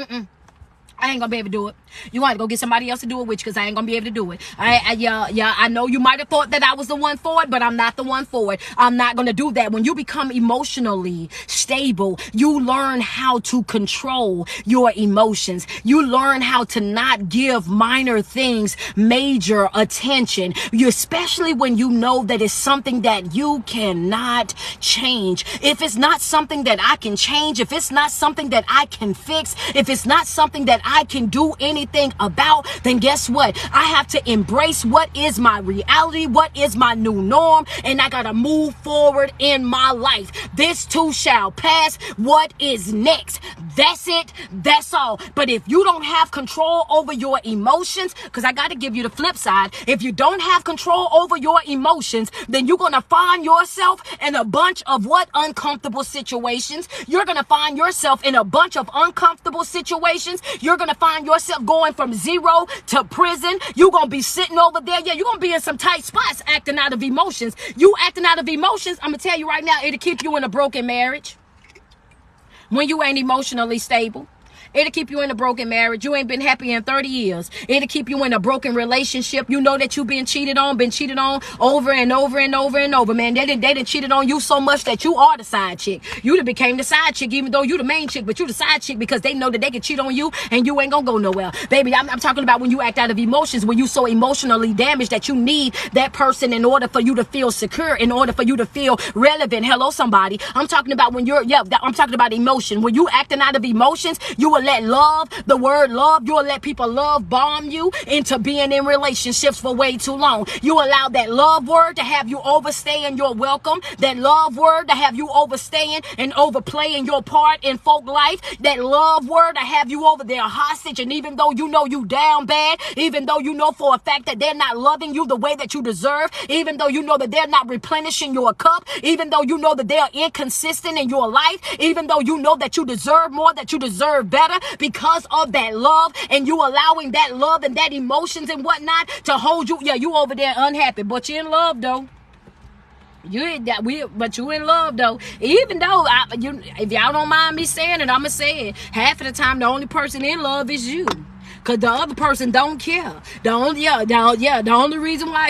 I ain't gonna be able to do it. You want to go get somebody else to do it with you, because I ain't gonna be able to do it. I know you might have thought that I was the one for it, but I'm not the one for it. I'm not gonna do that. When you become emotionally stable, you learn how to control your emotions. You learn how to not give minor things major attention. Especially when you know that it's something that you cannot change. If it's not something that I can change, if it's not something that I can fix, if it's not something that I can do anything about, then guess what? I have to embrace what is my reality, what is my new norm, and I gotta move forward in my life. This too shall pass. What is next? That's it. That's all. But if you don't have control over your emotions, because I got to give you the flip side, if you don't have control over your emotions, then you're going to find yourself in a bunch of uncomfortable situations. You're going to find yourself in a bunch of uncomfortable situations. You're going to find yourself going from 0 to prison. You're going to be sitting over there. Yeah, you're going to be in some tight spots acting out of emotions. You acting out of emotions, I'm going to tell you right now, it'll keep you in a broken marriage. When you ain't emotionally stable, It'll keep you in a broken marriage. You ain't been happy in 30 years. It'll keep you in a broken relationship. You know that you've been cheated on over and over and over and over, man. They done cheated on you so much that you are the side chick. You done became the side chick, even though you the main chick, but you the side chick because they know that they can cheat on you and you ain't gonna go nowhere. Baby, I'm talking about when you act out of emotions, when you so emotionally damaged that you need that person in order for you to feel secure, in order for you to feel relevant. Hello, somebody. I'm talking about when I'm talking about emotion. When you acting out of emotions, you will let love, the word love, you will let people love bomb you into being in relationships for way too long. You allow that love word to have you overstaying your welcome, that love word to have you overstaying and overplaying your part in folk life, that love word to have you over there hostage. And even though you know you down bad, even though you know for a fact that they're not loving you the way that you deserve, even though you know that they're not replenishing your cup, even though you know that they are inconsistent in your life, even though you know that you deserve more, that you deserve better, because of that love, and you allowing that love and that emotions and whatnot to hold you. Yeah, you over there unhappy, but you're in love though. But you in love though. Even though if y'all don't mind me saying it, I'ma say it. Half of the time, the only person in love is you. Cause the other person don't care. The only reason why,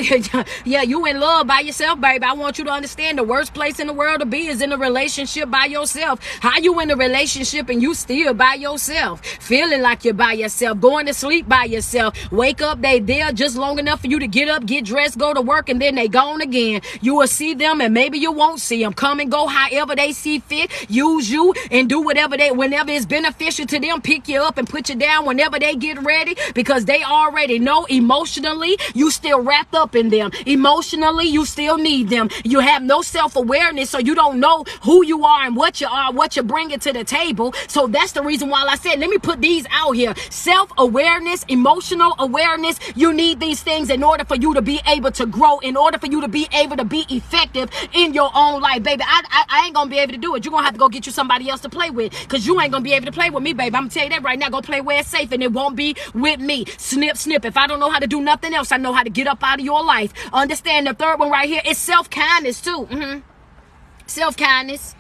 you in love by yourself, baby. I want you to understand the worst place in the world to be is in a relationship by yourself. How you in a relationship and you still by yourself, feeling like you're by yourself, going to sleep by yourself, wake up, they there just long enough for you to get up, get dressed, go to work, and then they gone again. You will see them and maybe you won't see them. Come and go however they see fit. Use you and do whenever it's beneficial to them. Pick you up and put you down whenever they get ready, because they already know emotionally you still wrapped up in them. Emotionally, you still need them. You have no self-awareness, so you don't know who you are and what you are, what you're bringing to the table. So that's the reason why I said, let me put these out here. Self-awareness, emotional awareness. You need these things in order for you to be able to grow, in order for you to be able to be effective in your own life, baby. I ain't gonna be able to do it. You're gonna have to go get you somebody else to play with, because you ain't gonna be able to play with me, baby. I'm gonna tell you that right now. Go play where it's safe, and it won't be with me. Snip. If I don't know how to do nothing else, I know how to get up out of your life. Understand the third one right here is self-kindness too. Self-kindness.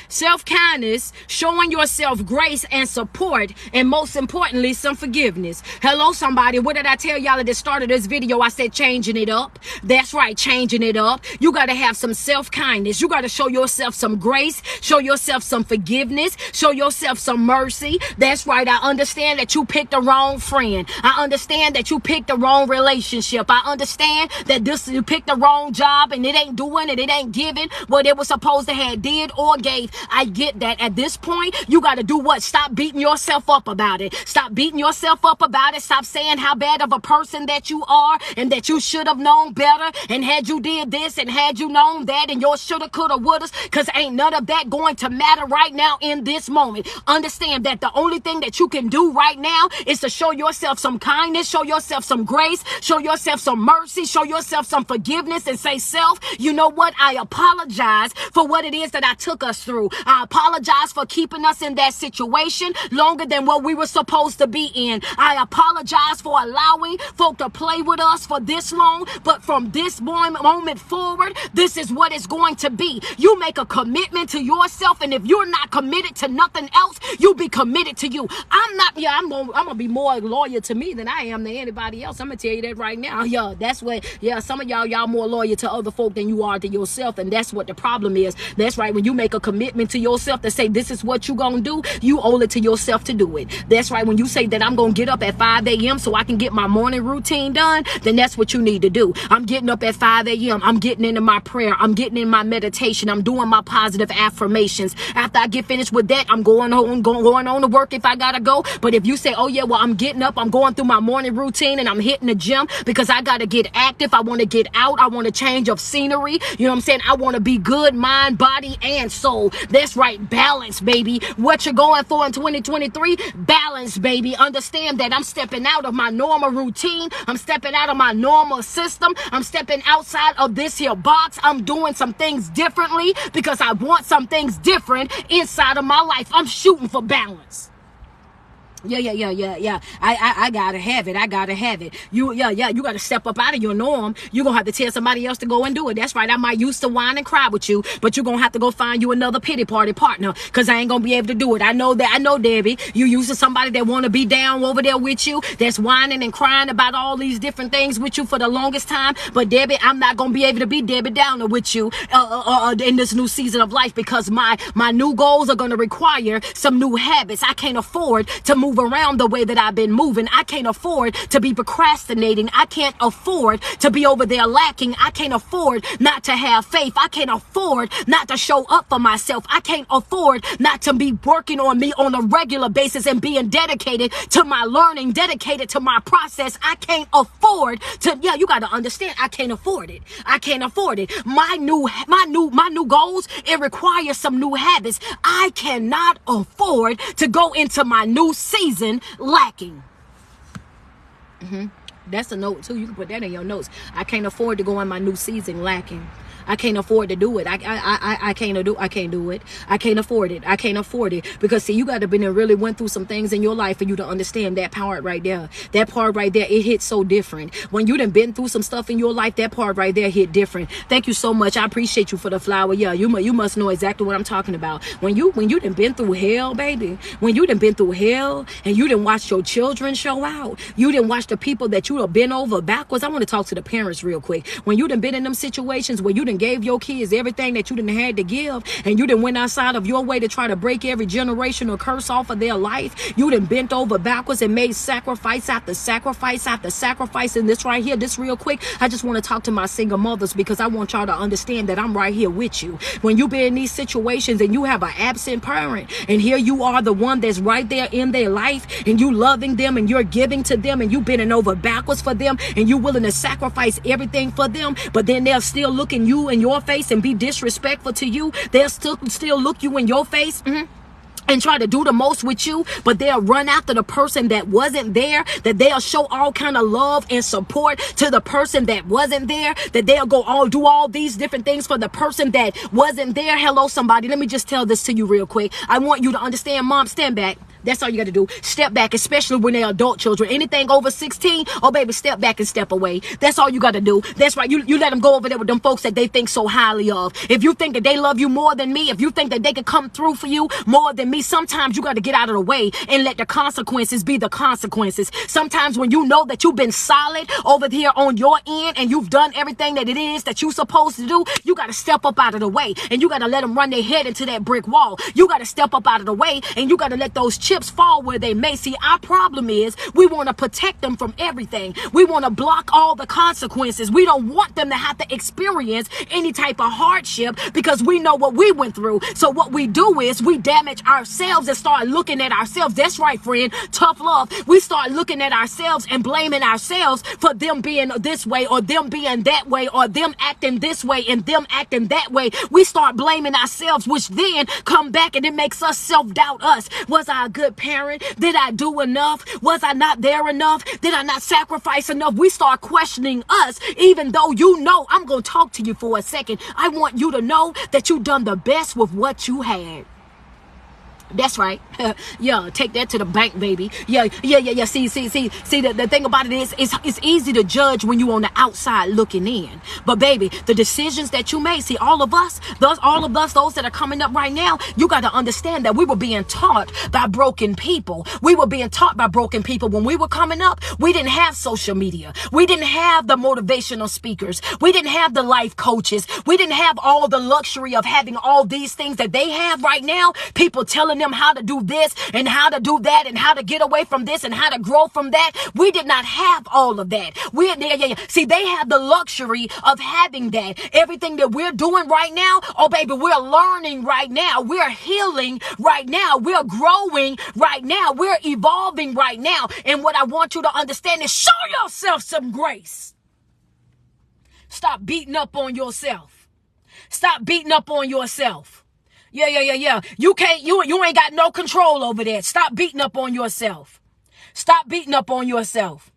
Self-kindness, showing yourself grace and support, and most importantly, some forgiveness. Hello, somebody. What did I tell y'all at the start of this video? I said changing it up. That's right, changing it up. You got to have some self-kindness. You got to show yourself some grace, show yourself some forgiveness, show yourself some mercy. That's right. I understand that you picked the wrong friend. I understand that you picked the wrong relationship. I understand that you picked the wrong job and it ain't doing it. It ain't giving what it was supposed to have did or gave. I get that. At this point, you got to do what? Stop beating yourself up about it. Stop beating yourself up about it. Stop saying how bad of a person that you are and that you should have known better, and had you did this and had you known that, and your shoulda, coulda, wouldas, because ain't none of that going to matter right now in this moment. Understand that the only thing that you can do right now is to show yourself some kindness, show yourself some grace, show yourself some mercy, show yourself some forgiveness, and say, self, you know what? I apologize for what it is that I took us through. I apologize for keeping us in that situation longer than what we were supposed to be in. I apologize for allowing folk to play with us for this long, but from this moment forward, this is what it's going to be. You make a commitment to yourself, and if you're not committed to nothing else, you be committed to you. I'm gonna be more loyal to me than I am to anybody else. I'm gonna tell you that right now. That's what, some of y'all more loyal to other folk than you are to yourself, and that's what the problem is. That's right. When you make a commitment to yourself to say this is what you gonna do, you owe it to yourself to do it. That's right. When you say that I'm gonna get up at 5 a.m. so I can get my morning routine done, then that's what you need to do. I'm getting up at 5 a.m. I'm getting into my prayer. I'm getting in my meditation. I'm doing my positive affirmations. After I get finished with that, I'm going on to work if I gotta go. But if you say, oh yeah, well, I'm getting up, I'm going through my morning routine, and I'm hitting the gym because I gotta get active. I want to get out. I want a change of scenery. You know what I'm saying? I want to be good, mind, body, and soul. That's right. Balance, baby. What you're going for in 2023? Balance, baby. Understand that I'm stepping out of my normal routine. I'm stepping out of my normal system. I'm stepping outside of this here box. I'm doing some things differently because I want some things different inside of my life. I'm shooting for balance. Yeah. I gotta have it. I gotta have it. You gotta step up out of your norm. You're gonna have to tell somebody else to go and do it. That's right. I might used to whine and cry with you, but you're gonna have to go find you another pity party partner, because I ain't gonna be able to do it. I know that. I know, Debbie. You used to somebody that wanna be down over there with you, that's whining and crying about all these different things with you for the longest time. But Debbie, I'm not gonna be able to be Debbie Downer with you in this new season of life, because my new goals are gonna require some new habits. I can't afford to move around the way that I've been moving. I can't afford to be procrastinating. I can't afford to be over there lacking. I can't afford not to have faith. I can't afford not to show up for myself. I can't afford not to be working on me on a regular basis and being dedicated to my learning, dedicated to my process. I can't afford to, you got to understand, I can't afford it. I can't afford it. My new goals, it requires some new habits. I cannot afford to go into my new season lacking. That's a note too. You can put that in your notes. I can't afford to go in my new season lacking. I can't afford to do it. I can't do it. I can't afford it. I can't afford it. Because see, you got to been and really went through some things in your life for you to understand that part right there. That part right there, it hits so different. When you done been through some stuff in your life, that part right there hit different. Thank you so much. I appreciate you for the flower. Yeah, you must know exactly what I'm talking about. When you done been through hell, baby. When you done been through hell and you done watched your children show out. You done watched the people that you have been over backwards. I want to talk to the parents real quick. When you done been in them situations where you done gave your kids everything that you done had to give, and you done went outside of your way to try to break every generational curse off of their life. You done bent over backwards and made sacrifice after sacrifice after sacrifice. And this right here, this real quick, I just want to talk to my single mothers, because I want y'all to understand that I'm right here with you. When you be in these situations and you have an absent parent, and here you are, the one that's right there in their life, and you loving them and you're giving to them, and you bending over backwards for them, and you willing to sacrifice everything for them, but then they'll still look in you in your face and be disrespectful to you. They'll still look you in your face and try to do the most with you, but they'll run after the person that wasn't there, that they'll show all kind of love and support to the person that wasn't there, that they'll go do all these different things for the person that wasn't there. Hello, somebody. Let me just tell this to you real quick. I want you to understand, Mom, stand back. That's all you got to do. Step back, especially when they're adult children. Anything over 16, oh, baby, step back and step away. That's all you got to do. That's right. You let them go over there with them folks that they think so highly of. If you think that they love you more than me, if you think that they can come through for you more than me, sometimes you got to get out of the way and let the consequences be the consequences. Sometimes when you know that you've been solid over here on your end and you've done everything that it is that you're supposed to do, you got to step up out of the way, and you got to let them run their head into that brick wall. You got to step up out of the way, and you got to let those chips fall where they may. See, our problem is we want to protect them from everything. We want to block all the consequences. We don't want them to have to experience any type of hardship, because we know what we went through. So what we do is we damage ourselves and start looking at ourselves. That's right, friend. Tough love. We start looking at ourselves and blaming ourselves for them being this way, or them being that way, or them acting this way and them acting that way. We start blaming ourselves, which then come back and it makes us self-doubt us. Was I a good parent? Did I do enough? Was I not there enough? Did I not sacrifice enough? We start questioning us, even though you know. I'm going to talk to you for a second. I want you to know that you done the best with what you had. That's right. Yeah, take that to the bank, baby. Yeah. See, the thing about it is, it's easy to judge when you on the outside looking in. But baby, the decisions that you made, see, all of us, those that are coming up right now, you got to understand that we were being taught by broken people. We were being taught by broken people. When we were coming up, we didn't have social media. We didn't have the motivational speakers. We didn't have the life coaches. We didn't have all the luxury of having all these things that they have right now. People telling them how to do this and how to do that and how to get away from this and how to grow from that. We did not have all of that. See, they have the luxury of having that. Everything that we're doing right now, oh baby, we're learning right now. We're healing right now. We're growing right now. We're evolving right now. And what I want you to understand is, show yourself some grace. Stop beating up on yourself. Stop beating up on yourself. Yeah. You ain't got no control over that. Stop beating up on yourself. Stop beating up on yourself.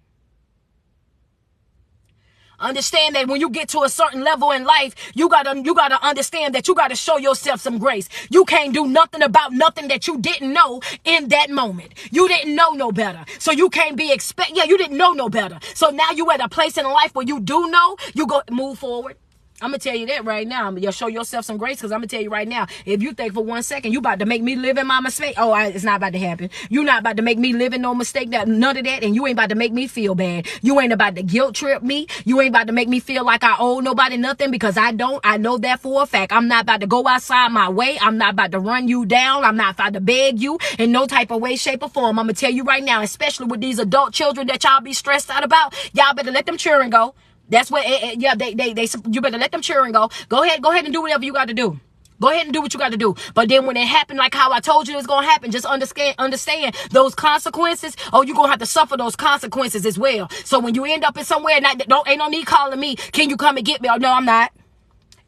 Understand that when you get to a certain level in life, you gotta understand that you gotta show yourself some grace. You can't do nothing about nothing that you didn't know in that moment. You didn't know no better. So you can't be you didn't know no better. So now you at a place in life where you do know, you go move forward. I'm going to tell you that right now. You'll show yourself some grace, because I'm going to tell you right now, if you think for 1 second you about to make me live in my mistake, it's not about to happen. You're not about to make me live in no mistake, none of that, and you ain't about to make me feel bad. You ain't about to guilt trip me. You ain't about to make me feel like I owe nobody nothing, because I don't. I know that for a fact. I'm not about to go outside my way. I'm not about to run you down. I'm not about to beg you in no type of way, shape, or form. I'm going to tell you right now, especially with these adult children that y'all be stressed out about, y'all better let them children go. That's what, you better let them children go. Go ahead and do whatever you got to do. Go ahead and do what you got to do. But then when it happened, like how I told you it's going to happen, just understand those consequences. Oh, you're going to have to suffer those consequences as well. So when you end up in somewhere, ain't no need calling me, can you come and get me? Oh, no, I'm not.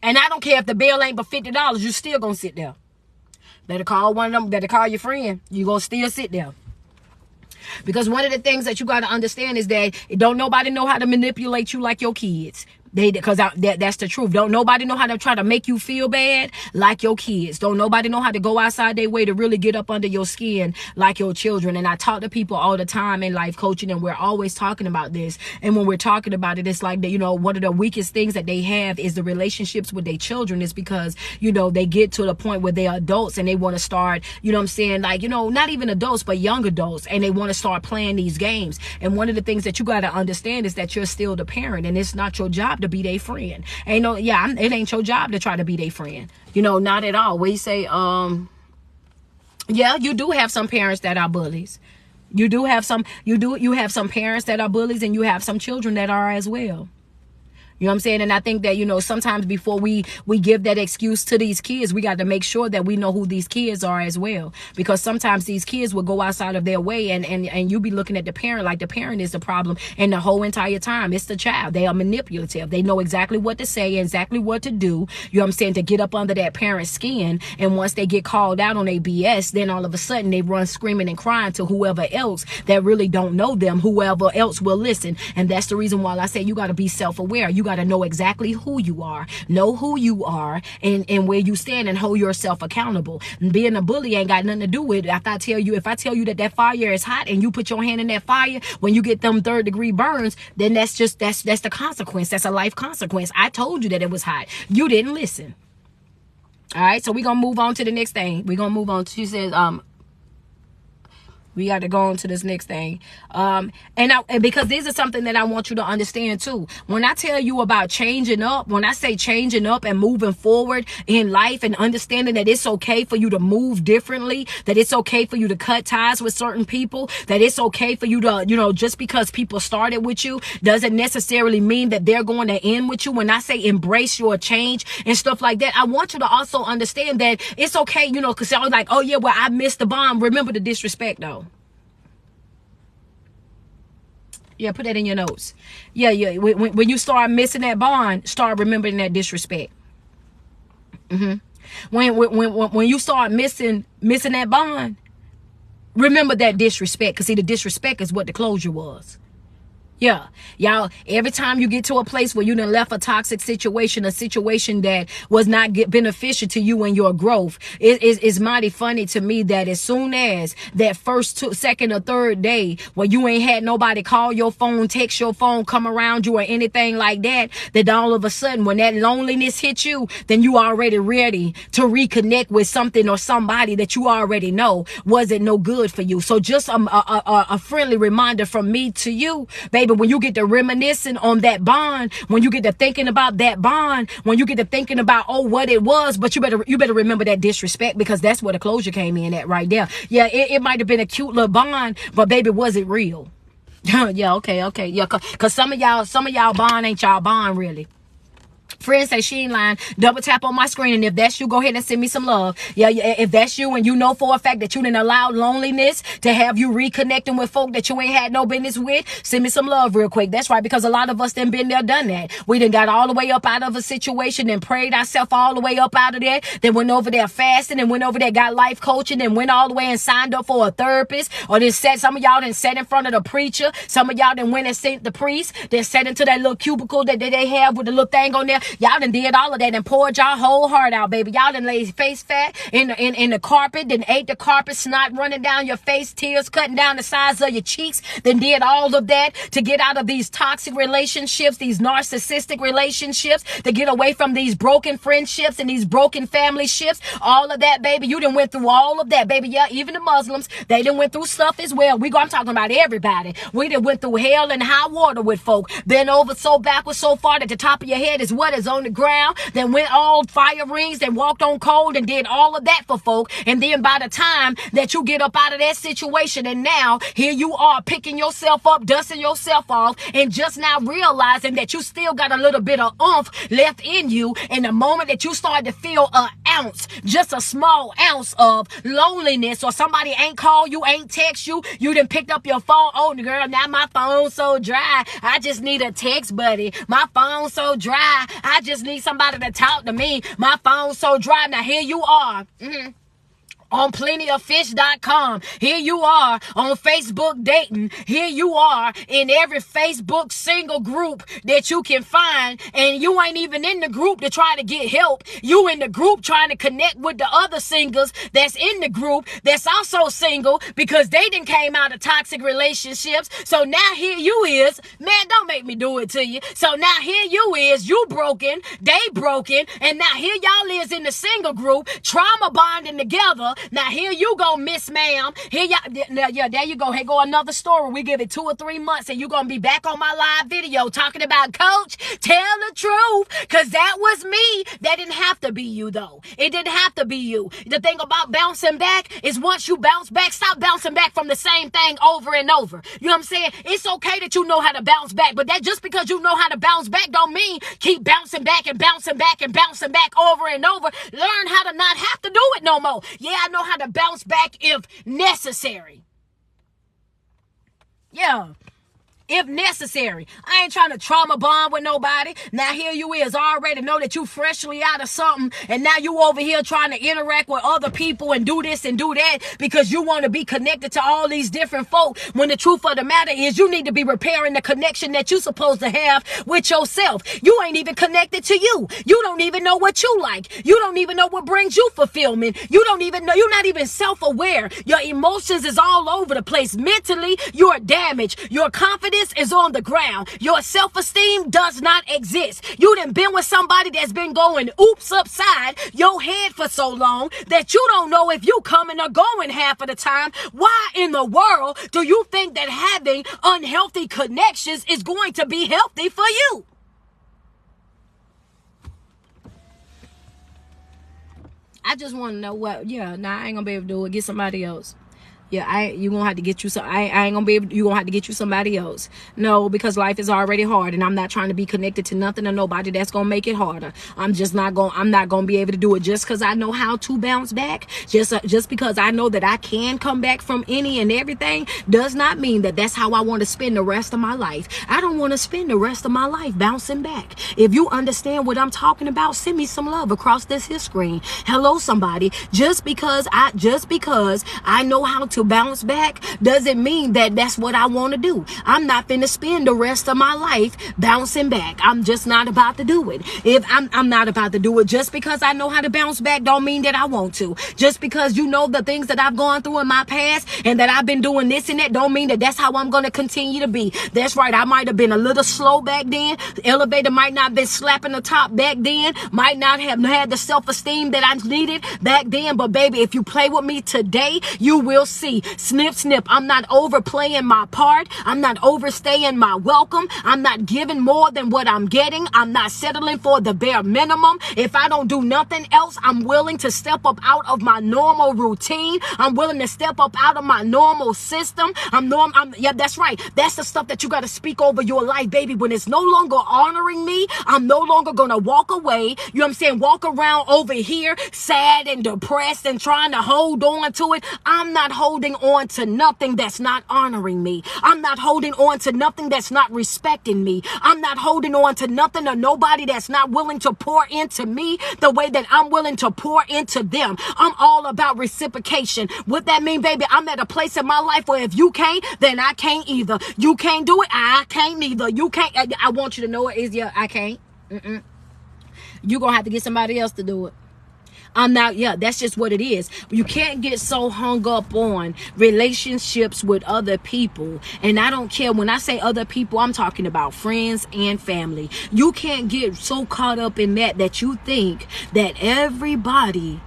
And I don't care if the bill ain't but $50, you still going to sit there. Better call one of them, better call your friend. You going to still sit there. Because one of the things that you got to understand is that don't nobody know how to manipulate you like your kids. That's the truth. Don't nobody know how to try to make you feel bad like your kids. Don't nobody know how to go outside their way to really get up under your skin like your children. And I talk to people all the time in life coaching, and we're always talking about this. And when we're talking about it, it's like, one of the weakest things that they have is the relationships with their children. Is because, they get to the point where they're adults and they want to start, not even adults, but young adults. And they want to start playing these games. And one of the things that you got to understand is that you're still the parent, and it's not your job to be their friend. It ain't your job to try to be their friend. Not at all. We say, you do have some parents that are bullies. You have some parents that are bullies, and you have some children that are as well. You know what I'm saying? And I think that, sometimes before we give that excuse to these kids, we got to make sure that we know who these kids are as well. Because sometimes these kids will go outside of their way, and you be looking at the parent like the parent is the problem. And the whole entire time, it's the child. They are manipulative. They know exactly what to say, exactly what to do. You know what I'm saying? To get up under that parent's skin. And once they get called out on their BS, then all of a sudden they run screaming and crying to whoever else that really don't know them, whoever else will listen. And that's the reason why I say you got to be self-aware. You got to know exactly who you are, and where you stand, and hold yourself accountable. And being a bully ain't got nothing to do with it. If I tell you that fire is hot, and you put your hand in that fire, when you get them 3rd-degree burns, then that's the consequence. That's a life consequence. I told you that it was hot. You didn't listen. All right, so we're gonna move on to the next thing. We're gonna move on. She says, we got to go on to this next thing. And because this is something that I want you to understand too. When I tell you about changing up, when I say changing up and moving forward in life, and understanding that it's okay for you to move differently, that it's okay for you to cut ties with certain people, that it's okay for you to, just because people started with you doesn't necessarily mean that they're going to end with you. When I say embrace your change and stuff like that, I want you to also understand that it's okay, because I was like, oh yeah, well, I missed the bomb. Remember the disrespect though. Yeah, put that in your notes. Yeah. When you start missing that bond, start remembering that disrespect. When you start missing that bond, remember that disrespect. Because see, the disrespect is what the closure was. Yeah, y'all, every time you get to a place where you done left a toxic situation, a situation that was not beneficial to you and your growth, it's mighty funny to me that as soon as that first, second, or third day where you ain't had nobody call your phone, text your phone, come around you or anything like that, that all of a sudden when that loneliness hits you, then you already ready to reconnect with something or somebody that you already know wasn't no good for you. So just a friendly reminder from me to you, baby. When you get to reminiscing on that bond, when you get to thinking about that bond, when you get to thinking about what it was, but you better remember that disrespect, because that's where the closure came in at right there. Yeah, it might have been a cute little bond, but baby, was it real? Yeah, okay, yeah, cause some of y'all bond ain't y'all bond really. Friends say she ain't lying. Double tap on my screen, and if that's you, go ahead and send me some love. Yeah, if that's you and you know for a fact that you didn't allow loneliness to have you reconnecting with folk that you ain't had no business with, send me some love real quick. That's right, because a lot of us done been there, done that. We done got all the way up out of a situation and prayed ourselves all the way up out of there. Then went over there fasting and went over there, got life coaching, and went all the way and signed up for a therapist. Or then some of y'all done sat in front of the preacher. Some of y'all done went and sent the priest. Then sat into that little cubicle that they have with the little thing on there. Y'all done did all of that and poured y'all whole heart out, baby. Y'all done laid face fat in the carpet, then ate the carpet, snot running down your face, tears cutting down the sides of your cheeks, then did all of that to get out of these toxic relationships, these narcissistic relationships, to get away from these broken friendships and these broken family ships. All of that, baby. You done went through all of that, baby. Yeah, even the Muslims, they done went through stuff as well. I'm talking about everybody. We done went through hell and high water with folk. Been over so backwards so far that the top of your head is what is on the ground. Then went all fire rings and walked on cold and did all of that for folk. And then by the time that you get up out of that situation, and now here you are picking yourself up, dusting yourself off, and just now realizing that you still got a little bit of oomph left in you. And the moment that you start to feel an ounce, just a small ounce of loneliness, or somebody ain't called you, ain't text you, you done picked up your phone. Oh, girl, now my phone's so dry. I just need a text buddy. My phone's so dry. I just need somebody to talk to me. My phone's so dry. Now here you are. On plentyoffish.com. Here you are on Facebook dating. Here you are in every Facebook single group that you can find, and you ain't even in the group to try to get help. You in the group trying to connect with the other singles that's in the group that's also single because they done came out of toxic relationships. So now here you is, man, don't make me do it to you. So now here you is, you broken, they broken, and now here y'all is in the single group, trauma bonding together. Now here you go, Miss Ma'am. Here yeah, there you go. Here go another story. We give it 2 or 3 months, and you're gonna be back on my live video talking about, Coach, tell the truth, because that was me. That didn't have to be you, though. It didn't have to be you. The thing about bouncing back is once you bounce back, stop bouncing back from the same thing over and over. You know what I'm saying? It's okay that you know how to bounce back, but that just because you know how to bounce back don't mean keep bouncing back and bouncing back and bouncing back over and over. Learn how to not have to do it no more. Yeah, I know how to bounce back if necessary. Yeah. If necessary. I ain't trying to trauma bond with nobody. Now here you is, already know that you freshly out of something, and now you over here trying to interact with other people and do this and do that because you want to be connected to all these different folk, when the truth of the matter is you need to be repairing the connection that you supposed to have with yourself. You ain't even connected to you. You don't even know what you like. You don't even know what brings you fulfillment. You don't even know. You're not even self-aware. Your emotions is all over the place. Mentally, you're damaged. Your confidence is on the ground. Your self-esteem does not exist. You done been with somebody that's been going oops upside your head for so long that you don't know if you coming or going half of the time. Why in the world do you think that having unhealthy connections is going to be healthy for you? I just want to know what. Yeah, nah, I ain't gonna be able to do it. Get somebody else. Yeah, you gonna have to get you some. I ain't gonna be able. You gonna have to get you somebody else. No, because life is already hard, and I'm not trying to be connected to nothing or nobody that's gonna make it harder. I'm not gonna be able to do it just because I know how to bounce back. Just because I know that I can come back from any and everything does not mean that that's how I want to spend the rest of my life. I don't want to spend the rest of my life bouncing back. If you understand what I'm talking about, send me some love across this here screen. Hello, somebody. Just because I know how to bounce back doesn't mean that that's what I want to do. I'm not finna spend the rest of my life bouncing back. I'm just not about to do it. If I'm not about to do it, just because I know how to bounce back don't mean that I want to. Just because you know the things that I've gone through in my past and that I've been doing this and that don't mean that that's how I'm going to continue to be. That's right. I might have been a little slow back then. The elevator might not have been slapping the top back then. Might not have had the self-esteem that I needed back then. But baby, if you play with me today, you will see see. Snip, snip. I'm not overplaying my part. I'm not overstaying my welcome. I'm not giving more than what I'm getting. I'm not settling for the bare minimum. If I don't do nothing else, I'm willing to step up out of my normal routine. I'm willing to step up out of my normal system. Yeah, that's right. That's the stuff that you got to speak over your life, baby. When it's no longer honoring me, I'm no longer going to walk away. You know what I'm saying? Walk around over here sad and depressed and trying to hold on to it. I'm not holding on to nothing that's not honoring me. I'm not holding on to nothing that's not respecting me. I'm not holding on to nothing or nobody that's not willing to pour into me the way that I'm willing to pour into them. I'm all about reciprocation. What that mean, baby? I'm at a place in my life where if you can't, then I can't either. You can't do it, I can't neither. You can't. I want you to know it is, yeah, I can't. You're going to have to get somebody else to do it. I'm not, yeah, that's just what it is. You can't get so hung up on relationships with other people. And I don't care, when I say other people, I'm talking about friends and family. You can't get so caught up in that you think that everybody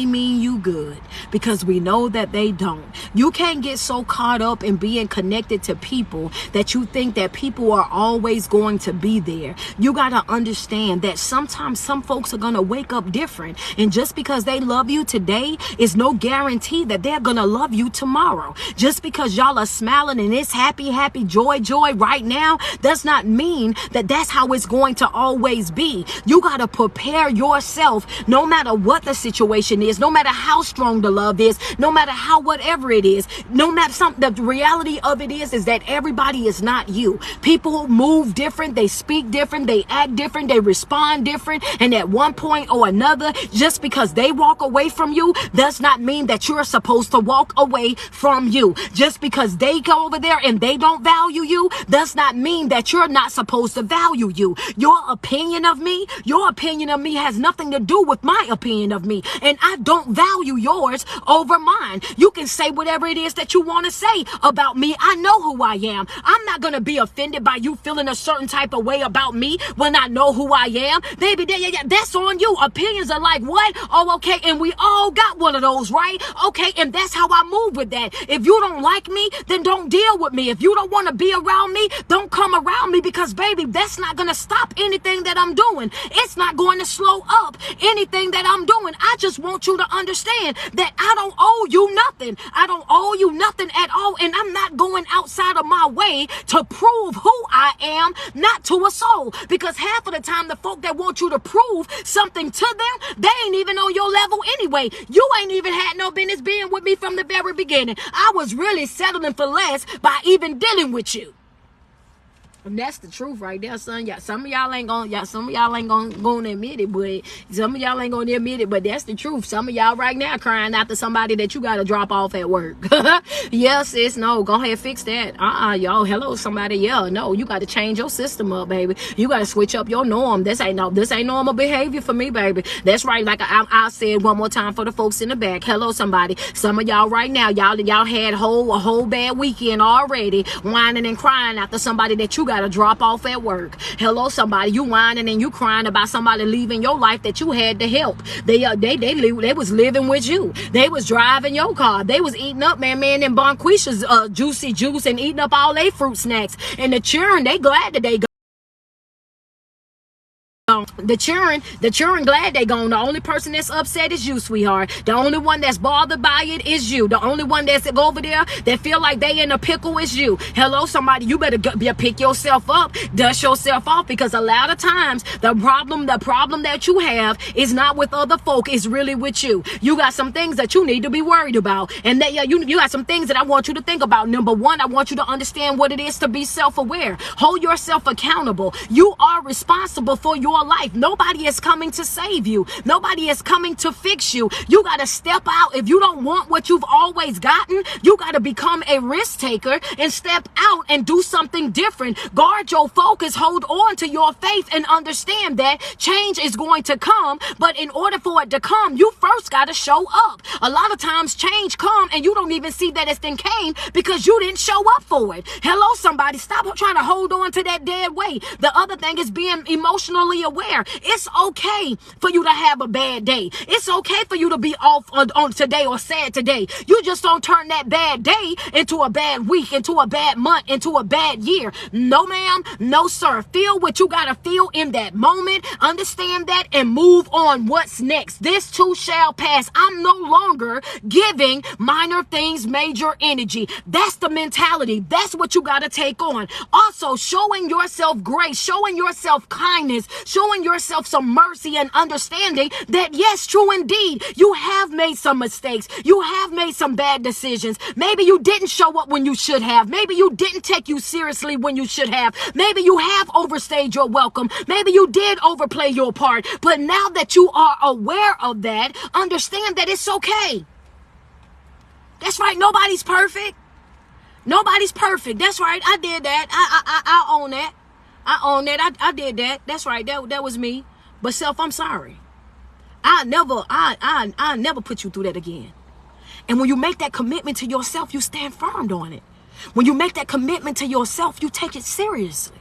mean you good, because we know that they don't. You can't get so caught up in being connected to people that you think that people are always going to be there. You got to understand that sometimes some folks are going to wake up different, and just because they love you today is no guarantee that they're going to love you tomorrow. Just because y'all are smiling and it's happy, joy right now does not mean that that's how it's going to always be. You got to prepare yourself no matter what the situation is, no matter how strong the love is, no matter how whatever it is, no matter something. The reality of it is that everybody is not you. People move different, they speak different, they act different, they respond different, and at one point or another, just because they walk away from you does not mean that you're supposed to walk away from you. Just because they go over there and they don't value you does not mean that you're not supposed to value you. Your opinion of me has nothing to do with my opinion of me. And I don't value yours over mine. You can say whatever it is that you want to say about me. I know who I am. I'm not going to be offended by you feeling a certain type of way about me when I know who I am. Baby, that's on you. Opinions are like, what? Oh, okay. And we all got one of those, right? Okay. And that's how I move with that. If you don't like me, then don't deal with me. If you don't want to be around me, don't come around me, because, baby, that's not going to stop anything that I'm doing. It's not going to slow up anything that I'm doing. I just want you to understand that I don't owe you nothing. I don't owe you nothing at all. And I'm not going outside of my way to prove who I am, not to a soul. Because half of the time, the folk that want you to prove something to them, they ain't even on your level anyway. You ain't even had no business being with me from the very beginning. I was really settling for less by even dealing with you. And that's the truth right there, son. Some of y'all ain't gonna admit it, but some of y'all ain't gonna admit it, but that's the truth. Some of y'all right now crying after somebody that you gotta drop off at work. Yes, sis, no, go ahead, fix that. Y'all, hello, somebody, yeah, no, you gotta change your system up, baby. You gotta switch up your norm. This ain't normal behavior for me, baby. That's right, like I said one more time for the folks in the back. Hello, somebody. Some of y'all right now, y'all had a whole bad weekend already, whining and crying after somebody that you got to drop off at work. Hello, somebody. You whining and you crying about somebody leaving your life that you had to help. They was living with you. They was driving your car. They was eating up, man, and Bonquisha's juicy juice and eating up all their fruit snacks. And the children, they glad that they the children glad they gone. The only person that's upset is you, sweetheart. The only one that's bothered by it is you. The only one that's over there that feel like they in a pickle is you. Hello, somebody. You better pick yourself up, dust yourself off, because a lot of times the problem that you have is not with other folk, it's really with you. You got some things that you need to be worried about, and that you got some things that I want you to think about. Number one, I want you to understand what it is to be self-aware. Hold yourself accountable. You are responsible for your life. Nobody is coming to save you. Nobody is coming to fix you. You got to step out. If you don't want what you've always gotten, you got to become a risk taker and step out and do something different. Guard your focus, hold on to your faith, and understand that change is going to come. But in order for it to come, you first got to show up. A lot of times change come and you don't even see that it's then came because you didn't show up for it. Hello, somebody. Stop trying to hold on to that dead weight. The other thing is being emotionally aware. It's okay for you to have a bad day. It's okay for you to be off on today or sad today. You just don't turn that bad day into a bad week, into a bad month, into a bad year. No, ma'am. No, sir. Feel what you got to feel in that moment. Understand that and move on. What's next? This too shall pass. I'm no longer giving minor things major energy. That's the mentality. That's what you got to take on. Also, showing yourself grace, showing yourself kindness, showing yourself some mercy and understanding that yes, true indeed, you have made some mistakes. You have made some bad decisions. Maybe you didn't show up when you should have. Maybe you didn't take you seriously when you should have. Maybe you have overstayed your welcome. Maybe you did overplay your part. But now that you are aware of that, understand that it's okay. That's right. Nobody's perfect. Nobody's perfect. That's right. I did that. I own that. I own that. I did that. That's right. That was me. But self, I'm sorry. I never put you through that again. And when you make that commitment to yourself, you stand firm on it. When you make that commitment to yourself, you take it seriously.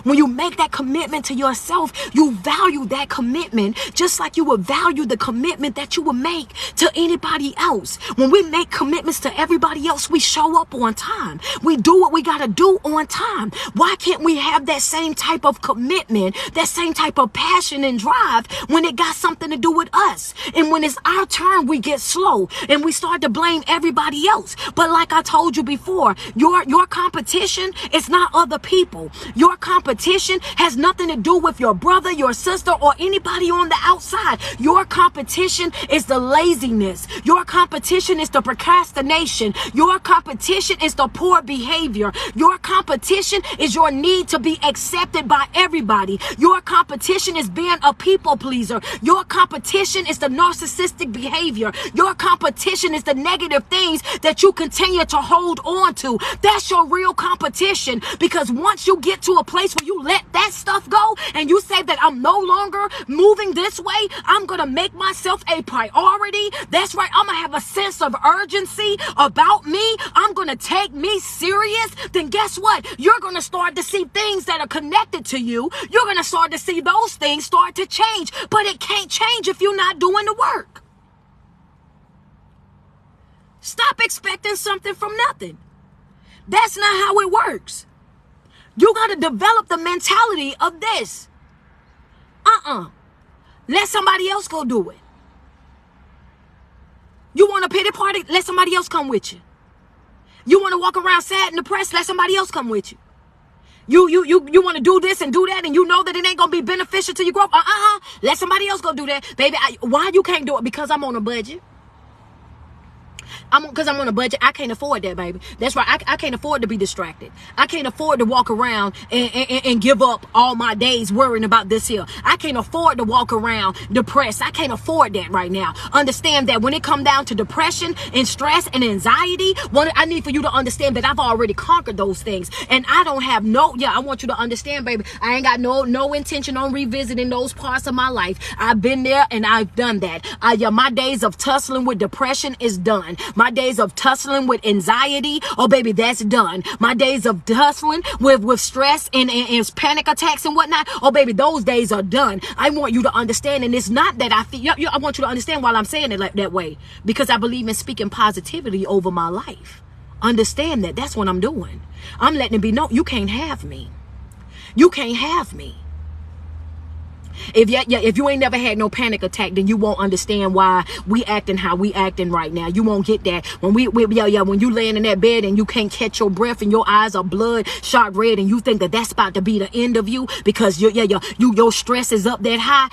When you make that commitment to yourself, you value that commitment just like you would value the commitment that you would make to anybody else. When we make commitments to everybody else, we show up on time. We do what we got to do on time. Why can't we have that same type of commitment, that same type of passion and drive when it got something to do with us? And when it's our turn, we get slow and we start to blame everybody else. But like I told you before, your competition is not other people. Your competition has nothing to do with your brother, your sister, or anybody on the outside. Your competition is the laziness. Your competition is the procrastination. Your competition is the poor behavior. Your competition is your need to be accepted by everybody. Your competition is being a people pleaser. Your competition is the narcissistic behavior. Your competition is the negative things that you continue to hold on to. That's your real competition, because once you get to a place where you let that stuff go and you say that I'm no longer moving this way, I'm going to make myself a priority. That's right. I'm going to have a sense of urgency about me. I'm going to take me serious. Then guess what? You're going to start to see things that are connected to you. You're going to start to see those things start to change, but it can't change if you're not doing the work. Stop expecting something from nothing. That's not how it works. You got to develop the mentality of this. Let somebody else go do it. You want a pity party? Let somebody else come with you. You want to walk around sad and depressed? Let somebody else come with you. You want to do this and do that, and you know that it ain't going to be beneficial to your growth? Let somebody else go do that. Baby, why you can't do it? Because I'm on a budget. Because I'm on a budget. I can't afford that, baby. That's right. I can't afford to be distracted. I can't afford to walk around and give up all my days worrying about this here. I can't afford to walk around depressed. I can't afford that right now. Understand that when it comes down to depression and stress and anxiety, I need for you to understand that I've already conquered those things. And I don't have I want you to understand, baby, I ain't got no intention on revisiting those parts of my life. I've been there and I've done that. My days of tussling with depression is done. My days of tussling with anxiety, oh baby, that's done. My days of tussling with stress and panic attacks and whatnot, oh baby, those days are done. I want you to understand, and it's not that I feel, I want you to understand while I'm saying it like that way, because I believe in speaking positivity over my life. Understand that. That's what I'm doing. I'm letting it be known, you can't have me. You can't have me. If you ain't never had no panic attack, then you won't understand why we acting how we acting right now. You won't get that. When when you laying in that bed and you can't catch your breath and your eyes are bloodshot red and you think that that's about to be the end of you because your stress is up that high.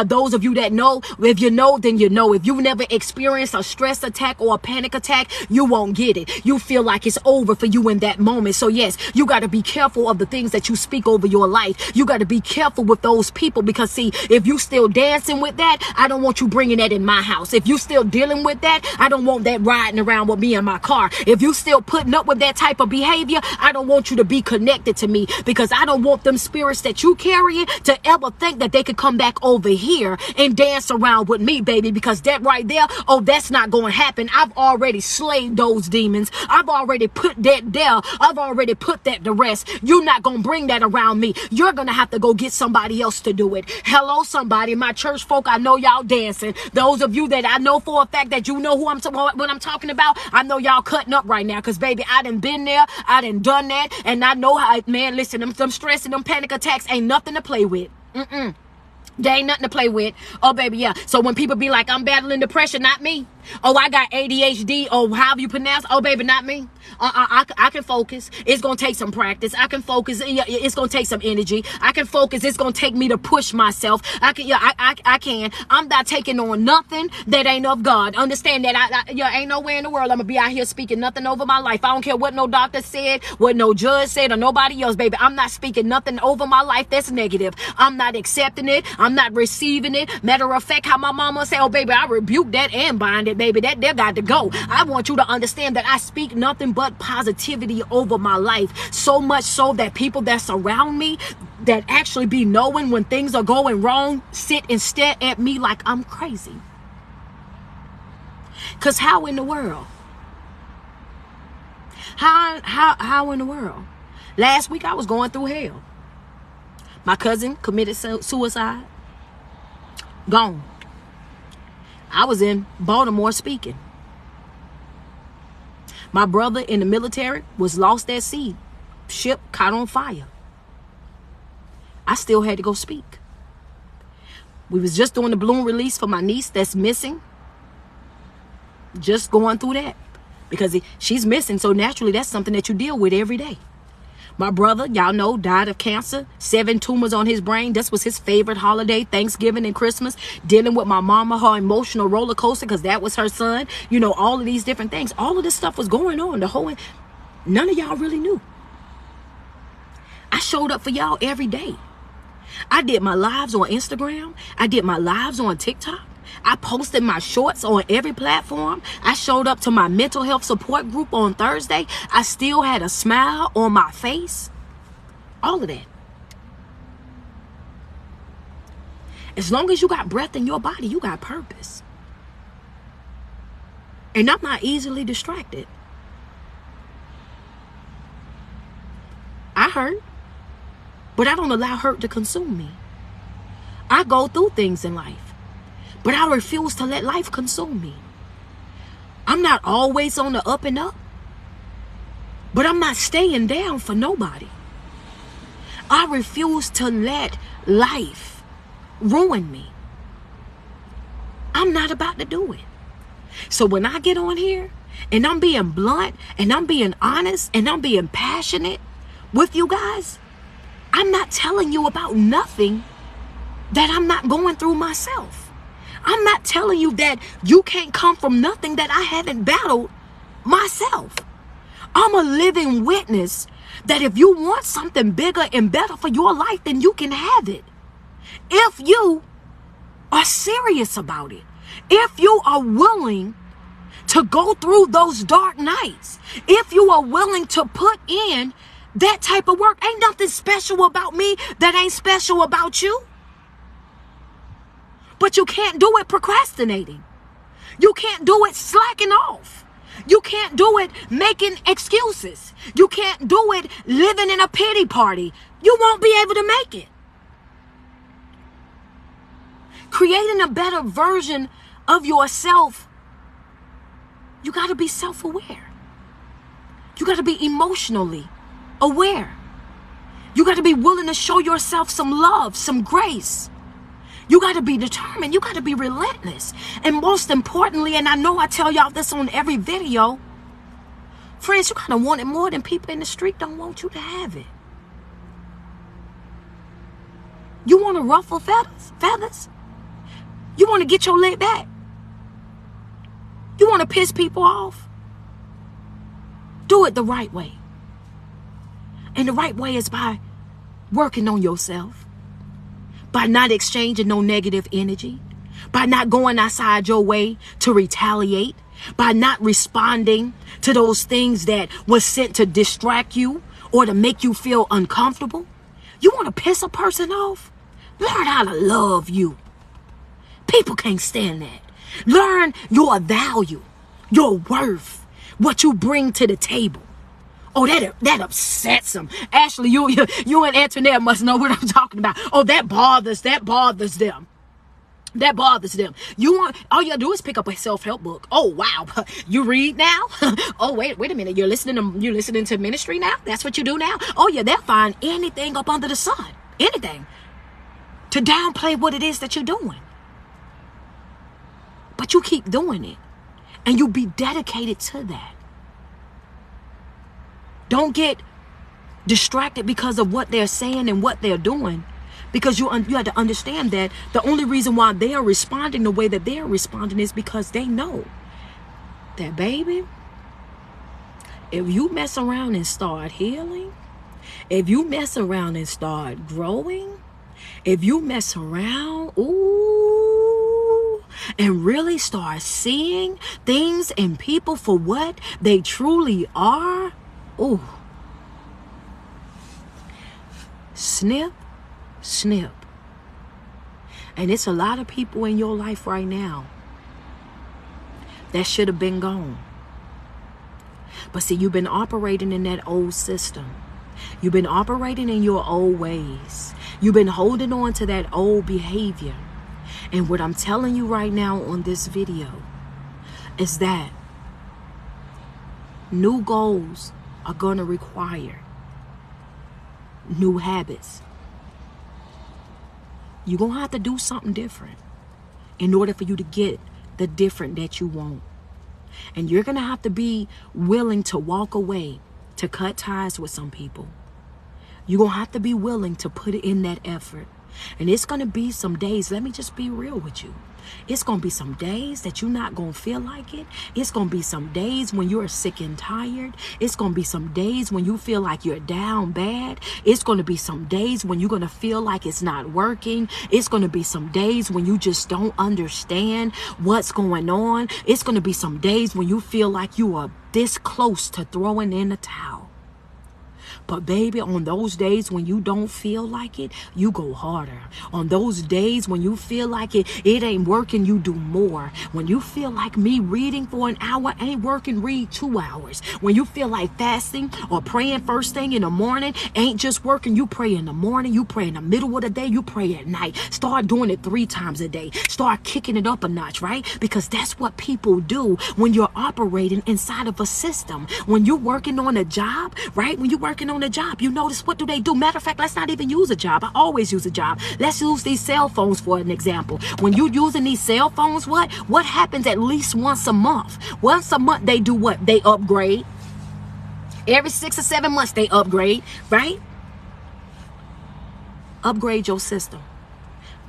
Those of you that know, if you know, then you know. If you've never experienced a stress attack or a panic attack, you won't get it. You feel like it's over for you in that moment. So yes, you got to be careful of the things that you speak over your life. You got to be careful with those people, because see, if you still dancing with that, I don't want you bringing that in my house. If you still dealing with that, I don't want that riding around with me in my car. If you still putting up with that type of behavior, I don't want you to be connected to me, because I don't want them spirits that you carrying to ever think that they could come back over here and dance around with me, baby, because that right there, oh, that's not going to happen. I've already slayed those demons. I've already put that there. I've already put that to rest. You're not going to bring that around me. You're going to have to go get somebody else to to do it. Hello, somebody. My church folk, I know y'all dancing. Those of you that I know for a fact that you know what I'm talking about, I know y'all cutting up right now because, baby, I done been there. I done done that. And I know how, man, listen, them stress and them panic attacks ain't nothing to play with. There ain't nothing to play with. Oh, baby, yeah. So when people be like, I'm battling depression, not me. Oh, I got ADHD. Oh, how you pronounce? Oh, baby, not me. I can focus. It's going to take some practice. I can focus. It's going to take some energy. I can focus. It's going to take me to push myself. I can. I'm not taking on nothing that ain't of God. Understand that ain't nowhere in the world I'm going to be out here speaking nothing over my life. I don't care what no doctor said, what no judge said, or nobody else, baby. I'm not speaking nothing over my life that's negative. I'm not accepting it. I'm not receiving it. Matter of fact, how my mama say, oh, baby, I rebuke that and bind it, baby. That got to go. I want you to understand that I speak nothing but positivity over my life. So much so that people that surround me, that actually be knowing when things are going wrong, sit and stare at me like I'm crazy. Because how in the world? How in the world? Last week I was going through hell. My cousin committed suicide. Gone. I was in Baltimore speaking. My brother in the military was lost at sea. Ship caught on fire. I still had to go speak. We was just doing the balloon release for my niece that's missing. Just going through that. Because she's missing, so naturally that's something that you deal with every day. My brother, y'all know, died of cancer. 7 tumors on his brain. This was his favorite holiday, Thanksgiving and Christmas. Dealing with my mama, her emotional roller coaster, because that was her son. You know, all of these different things. All of this stuff was going on. None of y'all really knew. I showed up for y'all every day. I did my lives on Instagram. I did my lives on TikTok. I posted my shorts on every platform. I showed up to my mental health support group on Thursday. I still had a smile on my face. All of that. As long as you got breath in your body, you got purpose. And I'm not easily distracted. I hurt, but I don't allow hurt to consume me. I go through things in life, but I refuse to let life consume me. I'm not always on the up and up, but I'm not staying down for nobody. I refuse to let life ruin me. I'm not about to do it. So when I get on here and I'm being blunt and I'm being honest and I'm being passionate with you guys, I'm not telling you about nothing that I'm not going through myself. I'm not telling you that you can't come from nothing that I haven't battled myself. I'm a living witness that if you want something bigger and better for your life, then you can have it. If you are serious about it. If you are willing to go through those dark nights. If you are willing to put in that type of work. Ain't nothing special about me that ain't special about you. But you can't do it procrastinating. You can't do it slacking off. You can't do it making excuses. You can't do it living in a pity party. You won't be able to make it. Creating a better version of yourself, you got to be self-aware. You got to be emotionally aware. You got to be willing to show yourself some love, some grace. You got to be determined. You got to be relentless. And most importantly, and I know I tell y'all this on every video, friends, you got to want it more than people in the street don't want you to have it. You want to ruffle feathers? You want to get your leg back? You want to piss people off? Do it the right way. And the right way is by working on yourself. By not exchanging no negative energy, by not going outside your way to retaliate, by not responding to those things that were sent to distract you or to make you feel uncomfortable. You want to piss a person off? Learn how to love you. People can't stand that. Learn your value, your worth, what you bring to the table. Oh, that upsets them. Ashley, you and Antoinette must know what I'm talking about. Oh, that bothers them. That bothers them. All you gotta do is pick up a self-help book. Oh, wow. You read now? Oh, wait a minute. You're listening to ministry now? That's what you do now? Oh, yeah, they'll find anything up under the sun. Anything. To downplay what it is that you're doing. But you keep doing it. And you be dedicated to that. Don't get distracted because of what they're saying and what they're doing. Because you have to understand that the only reason why they are responding the way that they are responding is because they know that, baby, if you mess around and start healing, if you mess around and start growing, if you mess around, and really start seeing things and people for what they truly are, snip. And it's a lot of people in your life right now that should have been gone. But see, you've been operating in that old system. You've been operating in your old ways. You've been holding on to that old behavior. And what I'm telling you right now on this video is that new goals are going to require new habits. You're going to have to do something different in order for you to get the different that you want. And you're going to have to be willing to walk away, to cut ties with some people. You're going to have to be willing to put in that effort. And it's going to be some days, let me just be real with you. It's going to be some days that you're not going to feel like it. It's going to be some days when you're sick and tired. It's going to be some days when you feel like you're down bad. It's going to be some days when you're going to feel like it's not working. It's going to be some days when you just don't understand what's going on. It's going to be some days when you feel like you are this close to throwing in the towel. But baby, on those days when you don't feel like it, you go harder. On those days when you feel like it ain't working, you do more. When you feel like me reading for an hour ain't working, read 2 hours. When you feel like fasting or praying first thing in the morning ain't just working, you pray in the morning, you pray in the middle of the day, you pray at night. Start doing it 3 times a day. Start kicking it up a notch, right? Because that's what people do when you're operating inside of a system. When you're working on a job, right? When you're working on a job, you notice, what do they do? Matter of fact, let's not even use a job. I always use a job. Let's use these cell phones for an example. When you're using these cell phones, what happens at least once a month? Once a month, they do what? They upgrade. Every 6 or 7 months, they upgrade, right? Upgrade your system.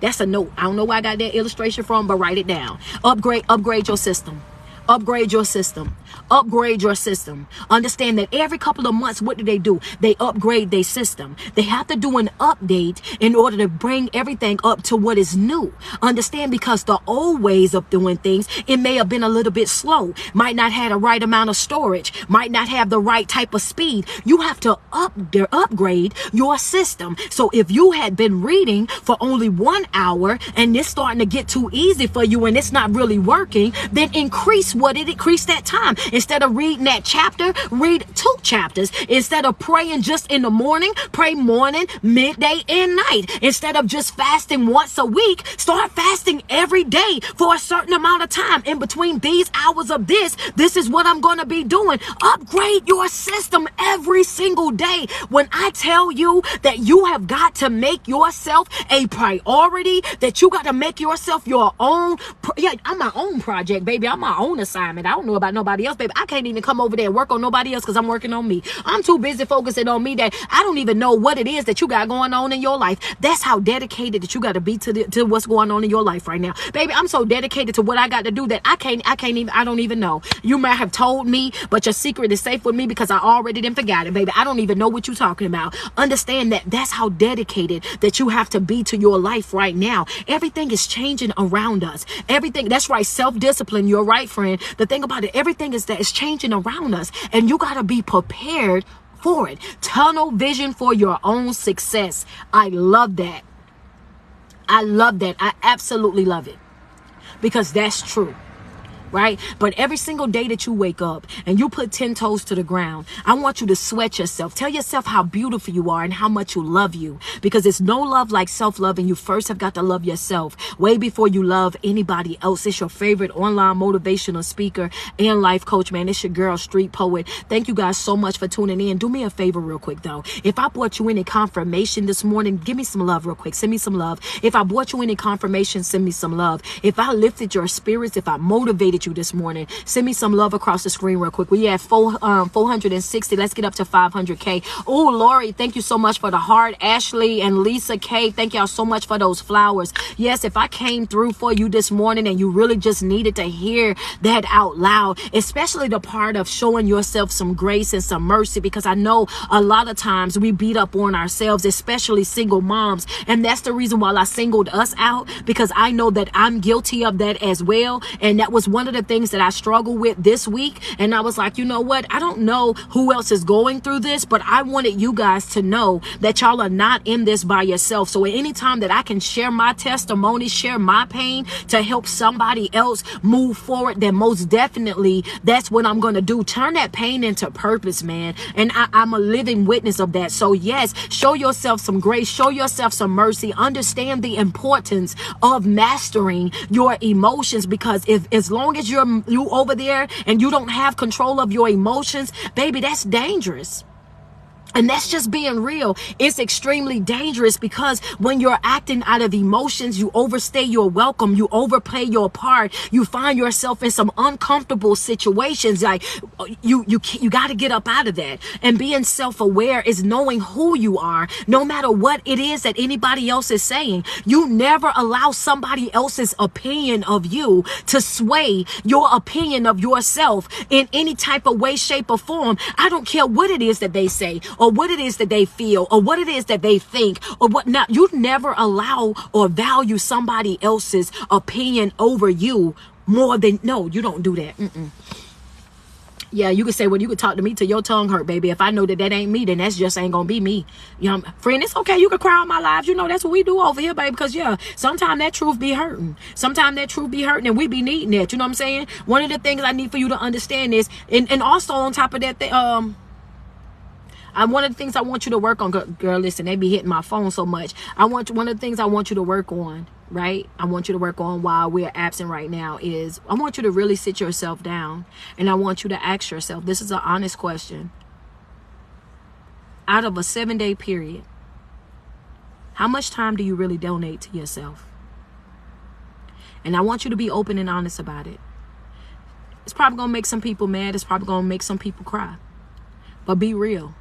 That's a note. I don't know where I got that illustration from, but write it down. Upgrade your system. Upgrade your system. Upgrade your system. Understand that every couple of months, what do? They upgrade their system. They have to do an update in order to bring everything up to what is new. Understand, because the old ways of doing things, it may have been a little bit slow. Might not have the right amount of storage. Might not have the right type of speed. You have to upgrade your system. So if you had been reading for only 1 hour and it's starting to get too easy for you and it's not really working, then increase that time. Instead of reading that chapter, read 2 chapters. Instead of praying just in the morning, pray morning, midday, and night. Instead of just fasting once a week, start fasting every day for a certain amount of time. In between these hours of this is what I'm going to be doing. Upgrade your system every single day. When I tell you that you have got to make yourself a priority, that you got to make yourself your own, I'm my own project, baby. I'm my own assignment. I don't know about nobody else, baby. I can't even come over there and work on nobody else because I'm working on me. I'm too busy focusing on me that I don't even know what it is that you got going on in your life. That's how dedicated that you got to be to what's going on in your life right now, baby. I'm so dedicated to what I got to do that I don't even know. You might have told me, but your secret is safe with me because I already didn't forget it, baby. I don't even know what you're talking about. Understand that that's how dedicated that you have to be to your life right now. Everything is changing around us. Everything. That's right. Self-discipline. You're right, friend. The thing about it, everything is that it's changing around us, and you got to be prepared for it. Tunnel vision for your own success. I love that. I love that. I absolutely love it, because that's true. right? But every single day that you wake up and you put 10 toes to the ground, I want you to sweat yourself. Tell yourself how beautiful you are and how much you love you, because it's no love like self-love, and you first have got to love yourself way before you love anybody else. It's your favorite online motivational speaker and life coach, man. It's your girl, Street Poet. Thank you guys so much for tuning in. Do me a favor real quick, though. If I brought you any confirmation this morning, give me some love real quick. Send me some love. If I brought you any confirmation, send me some love. If I lifted your spirits, if I motivated you this morning, send me some love across the screen real quick. We have 460. Let's get up to 500K. Oh, Lori, thank you so much for the heart. Ashley and Lisa K, thank y'all so much for those flowers. Yes, if I came through for you this morning and you really just needed to hear that out loud, especially the part of showing yourself some grace and some mercy, because I know a lot of times we beat up on ourselves, especially single moms. And that's the reason why I singled us out, because I know that I'm guilty of that as well. And that was one of the things that I struggled with this week. And I was like, you know what? I don't know who else is going through this, but I wanted you guys to know that y'all are not in this by yourself. So anytime that I can share my testimony, share my pain to help somebody else move forward, then most definitely that's what I'm going to do. Turn that pain into purpose, man. And I'm a living witness of that. So yes, show yourself some grace, show yourself some mercy, understand the importance of mastering your emotions, because if as long as you over there and you don't have control of your emotions, baby, that's dangerous. And that's just being real. It's extremely dangerous, because when you're acting out of emotions, you overstay your welcome, you overplay your part, you find yourself in some uncomfortable situations. Like you got to get up out of that. And being self-aware is knowing who you are, no matter what it is that anybody else is saying. You never allow somebody else's opinion of you to sway your opinion of yourself in any type of way, shape, or form. I don't care what it is that they say, or what it is that they feel, or what it is that they think, or what not. You never allow or value somebody else's opinion over you more than, no, you don't do that. Yeah, you could say, well, you could talk to me till your tongue hurt, baby. If I know that that ain't me, then that's just ain't gonna be me. You know, friend, it's okay. You can cry on my lives. You know, that's what we do over here, baby. Because, yeah, sometimes that truth be hurting. Sometimes that truth be hurting, and we be needing that. You know what I'm saying? One of the things I need for you to understand is, and also on top of that, one of the things I want you to work on, girl, listen, they be hitting my phone so much. One of the things I want you to work on, right? I want you to work on while we're absent right now is, I want you to really sit yourself down, and I want you to ask yourself, this is an honest question. Out of a 7-day period, how much time do you really donate to yourself? And I want you to be open and honest about it. It's probably going to make some people mad. It's probably going to make some people cry. But be real.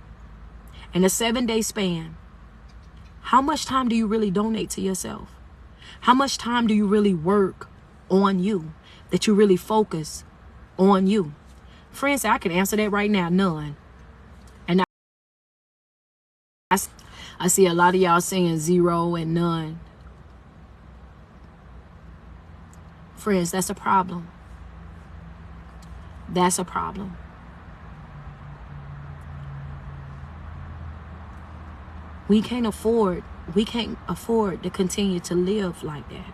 In a 7-day span, how much time do you really donate to yourself? How much time do you really work on you? That you really focus on you? Friends, I can answer that right now. None. And I see a lot of y'all saying 0 and none. Friends, that's a problem. That's a problem. We can't afford to continue to live like that.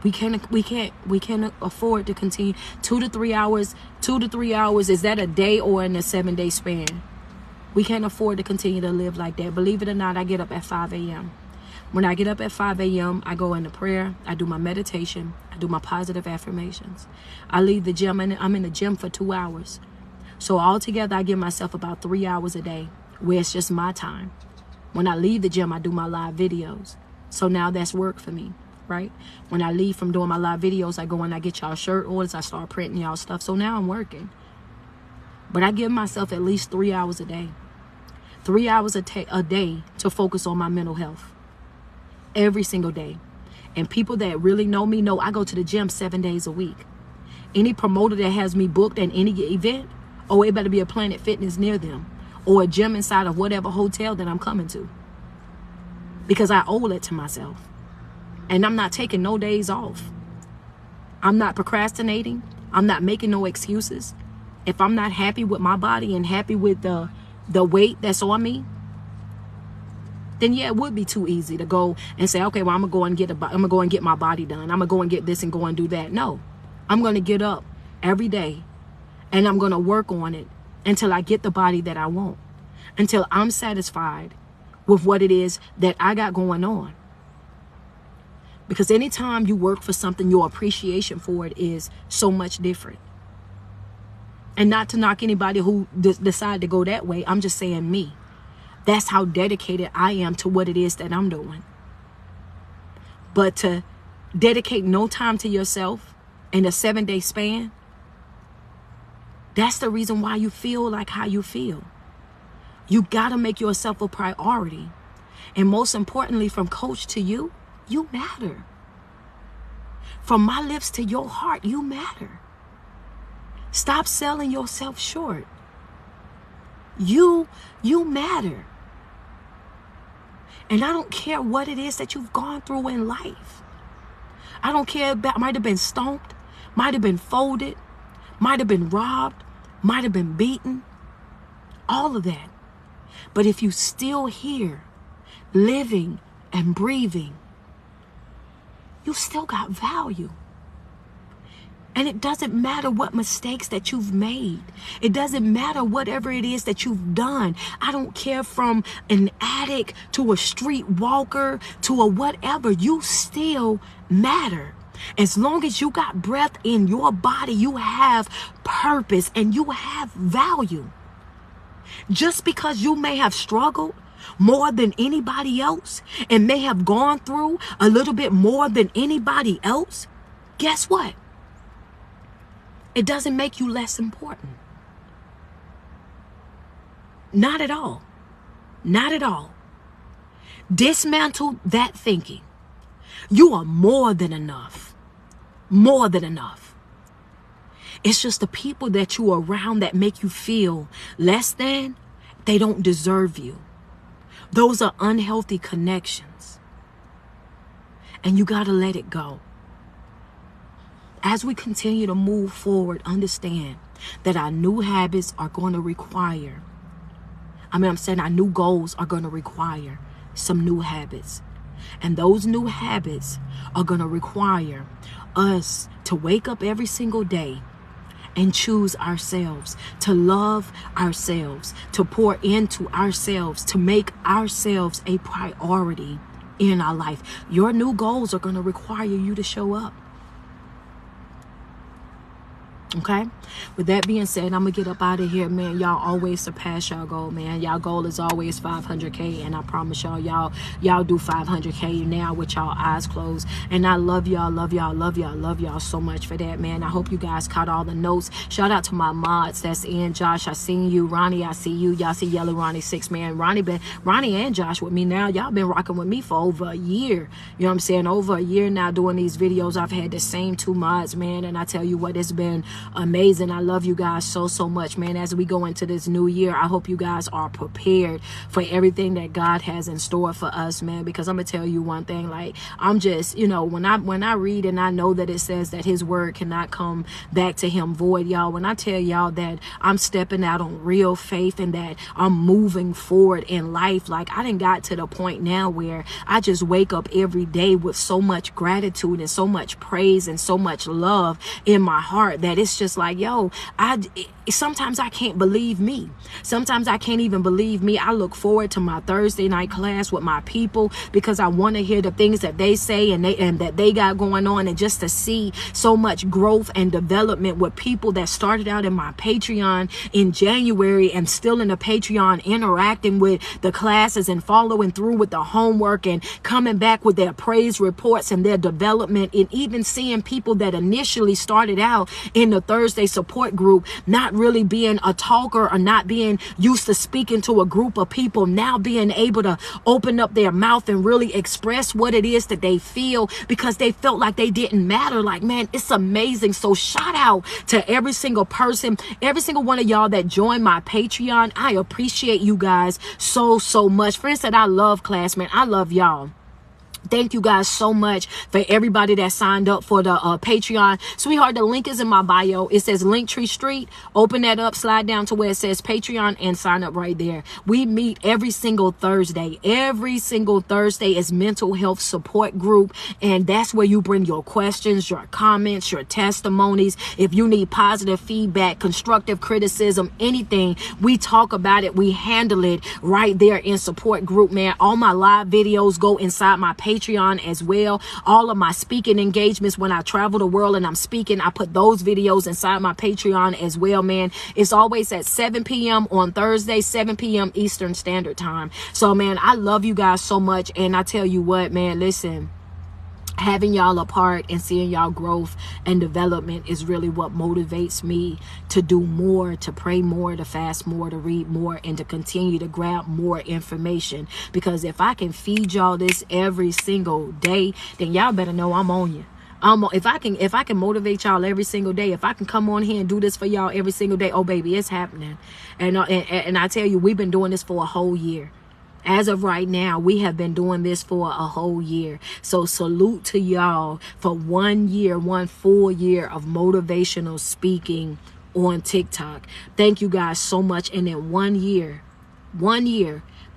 We can't afford to continue 2 to 3 hours. 2 to 3 hours, is that a day or in a 7-day span? We can't afford to continue to live like that. Believe it or not, I get up at 5 a.m. When I get up at 5 a.m., I go into prayer. I do my meditation. I do my positive affirmations. I leave the gym, and I'm in the gym for 2 hours. So altogether, I give myself about 3 hours a day where it's just my time. When I leave the gym, I do my live videos. So now that's work for me, right? When I leave from doing my live videos, I go and I get y'all shirt orders. I start printing y'all stuff. So now I'm working. But I give myself at least 3 hours a day. 3 hours a day to focus on my mental health. Every single day. And people that really know me know I go to the gym 7 days a week. Any promoter that has me booked at any event, oh, it better be a Planet Fitness near them, or a gym inside of whatever hotel that I'm coming to. Because I owe it to myself. And I'm not taking no days off. I'm not procrastinating. I'm not making no excuses. If I'm not happy with my body and happy with the weight that's on me, then yeah, it would be too easy to go and say, okay, well, I'm gonna go and get my body done. I'm gonna go and get this and go and do that. No, I'm gonna get up every day, and I'm going to work on it until I get the body that I want, until I'm satisfied with what it is that I got going on. Because anytime you work for something, your appreciation for it is so much different. And not to knock anybody who decide to go that way. I'm just saying me. That's how dedicated I am to what it is that I'm doing. But to dedicate no time to yourself in a 7-day span, that's the reason why you feel like how you feel. You got to make yourself a priority. And most importantly, from coach to you, you matter. From my lips to your heart, you matter. Stop selling yourself short. You matter. And I don't care what it is that you've gone through in life. I don't care about, might have been stomped, might have been folded, might have been robbed, might have been beaten, all of that. But if you still here, living and breathing, you still got value. And it doesn't matter what mistakes that you've made. It doesn't matter whatever it is that you've done. I don't care, from an addict to a street walker to a whatever. You still matter. As long as you got breath in your body, you have purpose and you have value. Just because you may have struggled more than anybody else and may have gone through a little bit more than anybody else, guess what? It doesn't make you less important. Not at all. Not at all. Dismantle that thinking. You are more than enough. More than enough. It's just the people that you are around that make you feel less than. They don't deserve you. Those are unhealthy connections. And you got to let it go. As we continue to move forward, understand that our new habits are going to require, our new goals are going to require some new habits. And those new habits are going to require us to wake up every single day and choose ourselves, to love ourselves, to pour into ourselves, to make ourselves a priority in our life. Your new goals are going to require you to show up. Okay, with that being said, I'm gonna get up out of here, man. Y'all always surpass y'all goal, man. Y'all goal is always 500K, and I promise y'all do 500K now with y'all eyes closed. And I love y'all so much for that, man. I hope you guys caught all the notes. Shout out to my mods that's in. Josh, I seen you. Ronnie, I see you. Y'all see Yellow Ronnie 6, man. Ronnie and Josh with me now. Y'all been rocking with me for over a year. You know what I'm saying? Over a year now doing these videos. I've had the same 2 mods, man, and I tell you what, it's been amazing. I love you guys so much, man. As we go into this new year, I hope you guys are prepared for everything that God has in store for us, man, because I'm gonna tell you one thing, like, I'm just, you know, when I read and I know that it says that his word cannot come back to him void, y'all, when I tell y'all that I'm stepping out on real faith and that I'm moving forward in life, like, I done got to the point now where I just wake up every day with so much gratitude and so much praise and so much love in my heart that it's just like, yo, sometimes I can't believe me. Sometimes I can't even believe me. I look forward to my Thursday night class with my people because I want to hear the things that they say and that they got going on, and just to see so much growth and development with people that started out in my Patreon in January and still in the Patreon, interacting with the classes and following through with the homework and coming back with their praise reports and their development, and even seeing people that initially started out in the Thursday support group not really being a talker or not being used to speaking to a group of people, now being able to open up their mouth and really express what it is that they feel because they felt like they didn't matter. Like, man, it's amazing. So shout out to every single person, every single one of y'all that joined my Patreon. I appreciate you guys so much. Friends that I love, classmates, I love y'all. Thank you guys so much for everybody that signed up for the Patreon. Sweetheart, the link is in my bio. It says Linktree Street. Open that up, slide down to where it says Patreon, and sign up right there. We meet every single Thursday. Every single Thursday is mental health support group. And that's where you bring your questions, your comments, your testimonies. If you need positive feedback, constructive criticism, anything, we talk about it. We handle it right there in support group, man. All my live videos go inside my Patreon as well. All of my speaking engagements, when I travel the world and I'm speaking, I put those videos inside my Patreon as well, man. It's always at 7 p.m. on Thursday, 7 p.m. Eastern Standard Time. So, man, I love you guys so much. And I tell you what, man, listen, having y'all a part and seeing y'all growth and development is really what motivates me to do more, to pray more, to fast more, to read more, and to continue to grab more information. Because if I can feed y'all this every single day, then y'all better know I'm on you. If I can motivate y'all every single day, if I can come on here and do this for y'all every single day, oh baby, it's happening. And I tell you, we've been doing this for a whole year. As of right now, we have been doing this for a whole year. So salute to y'all for 1 year, 1 full year of motivational speaking on TikTok. Thank you guys so much. And in 1 year,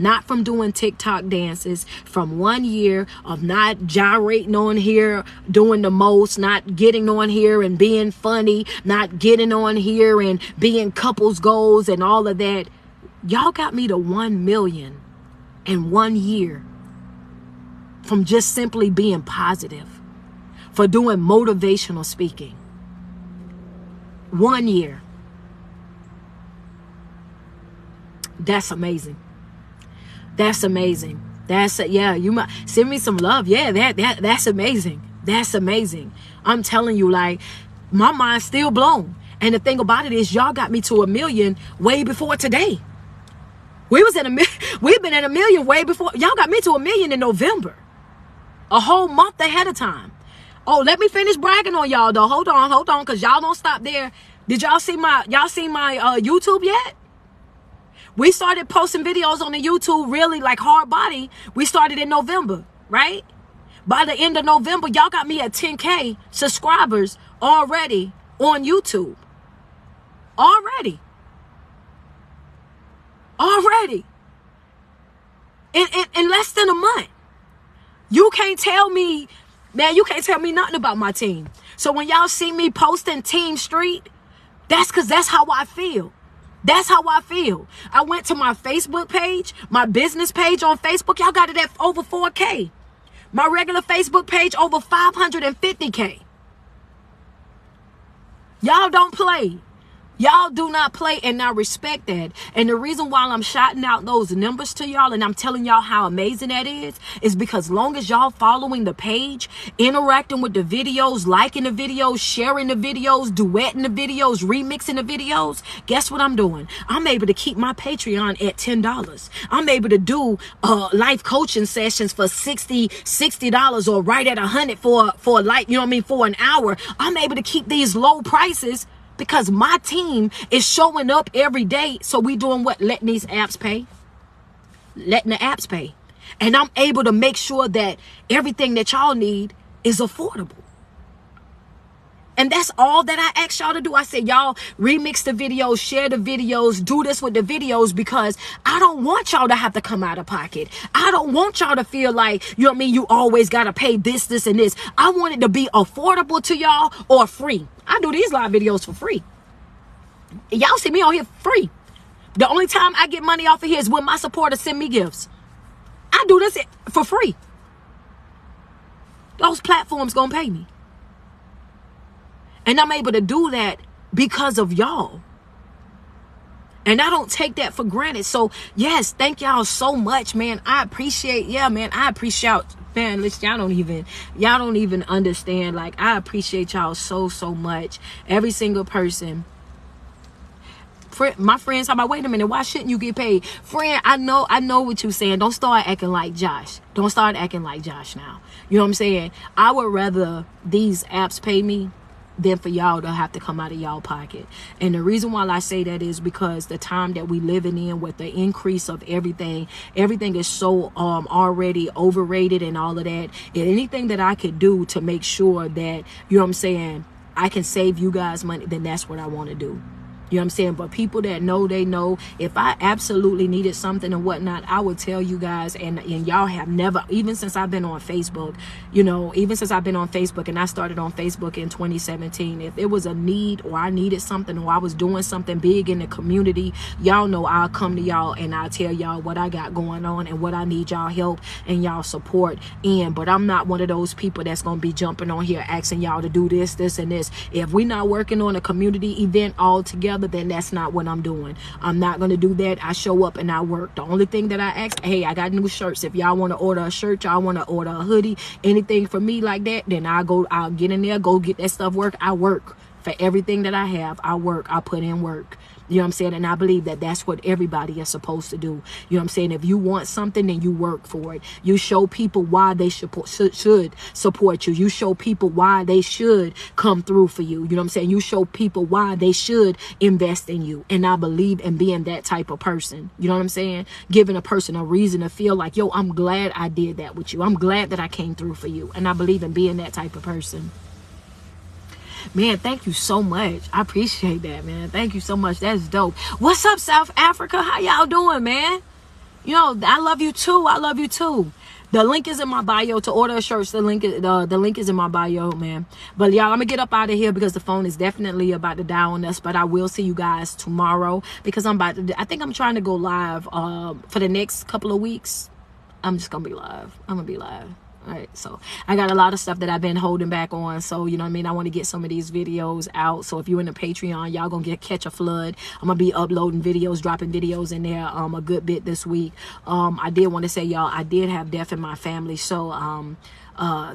not from doing TikTok dances, from 1 year of not gyrating on here, doing the most, not getting on here and being funny, not getting on here and being couples goals and all of that. Y'all got me to 1 million. In 1 year, from just simply being positive, for doing motivational speaking. 1 year. That's amazing. That's amazing. Yeah, you might send me some love. Yeah, that's amazing. That's amazing. I'm telling you, like, my mind's still blown. And the thing about it is, y'all got me to 1 million way before today. We've been at 1 million way before. Y'all got me to 1 million in November. A whole month ahead of time. Oh, let me finish bragging on y'all though. Hold on, because y'all don't stop there. Did y'all see my YouTube yet? We started posting videos on the YouTube really like hard body. We started in November, right? By the end of November, y'all got me at 10K subscribers already on YouTube. Already. In less than a month. You can't tell me, man, you can't tell me nothing about my team. So when y'all see me posting Team Street, that's because that's how I feel. That's how I feel. I went to my Facebook page, my business page on Facebook. Y'all got it at over 4K. My regular Facebook page over 550K. Y'all don't play. Y'all do not play, and I respect that. And the reason why I'm shouting out those numbers to y'all and I'm telling y'all how amazing that is because long as y'all following the page, interacting with the videos, liking the videos, sharing the videos, duetting the videos, remixing the videos, guess what I'm doing? I'm able to keep my Patreon at $10. I'm able to do life coaching sessions for $60 or right at $100 for like, you know what I mean, for an hour. I'm able to keep these low prices because my team is showing up every day. So we doing what? Letting these apps pay. Letting the apps pay. And I'm able to make sure that everything that y'all need is affordable. And that's all that I asked y'all to do. I said, y'all remix the videos, share the videos, do this with the videos because I don't want y'all to have to come out of pocket. I don't want y'all to feel like, you know what I mean, you always got to pay this, and this. I want it to be affordable to y'all or free. I do these live videos for free. Y'all see me on here free. The only time I get money off of here is when my supporters send me gifts. I do this for free. Those platforms gonna pay me. And I'm able to do that because of y'all. And I don't take that for granted. So, yes, thank y'all so much, man. I appreciate, man, listen, y'all don't even understand. Like, I appreciate y'all so much. Every single person. My friends, how about, wait a minute, why shouldn't you get paid? Friend, I know what you're saying. Don't start acting like Josh. Don't start acting like Josh now. You know what I'm saying? I would rather these apps pay me than for y'all to have to come out of y'all pocket. And the reason why I say that is because the time that we living in, with the increase of everything is so already overrated and all of that. And anything that I could do to make sure that, you know what I'm saying, I can save you guys money, then that's what I want to do. You know what I'm saying? But people that know, they know. If I absolutely needed something and whatnot, I would tell you guys. And y'all have never, even since I've been on Facebook, you know, even since I've been on Facebook, and I started on Facebook in 2017, if it was a need or I needed something or I was doing something big in the community, y'all know I'll come to y'all and I'll tell y'all what I got going on and what I need y'all help and y'all support in. But I'm not one of those people that's going to be jumping on here asking y'all to do this, this, and this. If we're not working on a community event all together, then that's not what I'm doing. I'm not going to do that. I show up and I work. The only thing that I ask, hey, I got new shirts. If y'all want to order a shirt, y'all want to order a hoodie, anything for me like that, then I'll get in there, go get that stuff work. I work for everything that I have. I work. I put in work. You know what I'm saying? And I believe that that's what everybody is supposed to do. You know what I'm saying? If you want something, then you work for it. You show people why they should support you. You show people why they should come through for you. You know what I'm saying? You show people why they should invest in you. And I believe in being that type of person. You know what I'm saying? Giving a person a reason to feel like, yo, I'm glad I did that with you. I'm glad that I came through for you. And I believe in being that type of person. Man, thank you so much. I appreciate that, man. Thank you so much. That's dope. What's up, South Africa? How y'all doing, man? You know, I love you too. I love you too. The link is in my bio to order shirts. The link is in my bio, man. But y'all, I'm gonna get up out of here because the phone is definitely about to die on us. But I will see you guys tomorrow because I think I'm trying to go live for the next couple of weeks. I'm just gonna be live. I'm gonna be live. All right, so I got a lot of stuff that I've been holding back on. So, you know what I mean? I want to get some of these videos out. So if you're in the Patreon, y'all going to catch a flood. I'm going to be uploading videos, dropping videos in there a good bit this week. I did want to say, y'all, I did have death in my family. So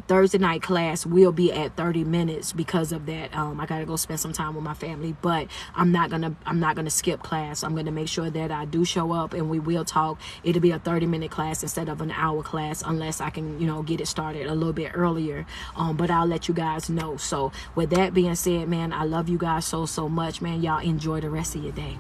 Thursday night class will be at 30 minutes because of that. I gotta go spend some time with my family, but I'm not gonna skip class. I'm gonna make sure that I do show up and we will talk. It'll be a 30-minute class instead of an hour class, unless I can, you know, get it started a little bit earlier. But I'll let you guys know. So with that being said, man, I love you guys so much, man. Y'all enjoy the rest of your day.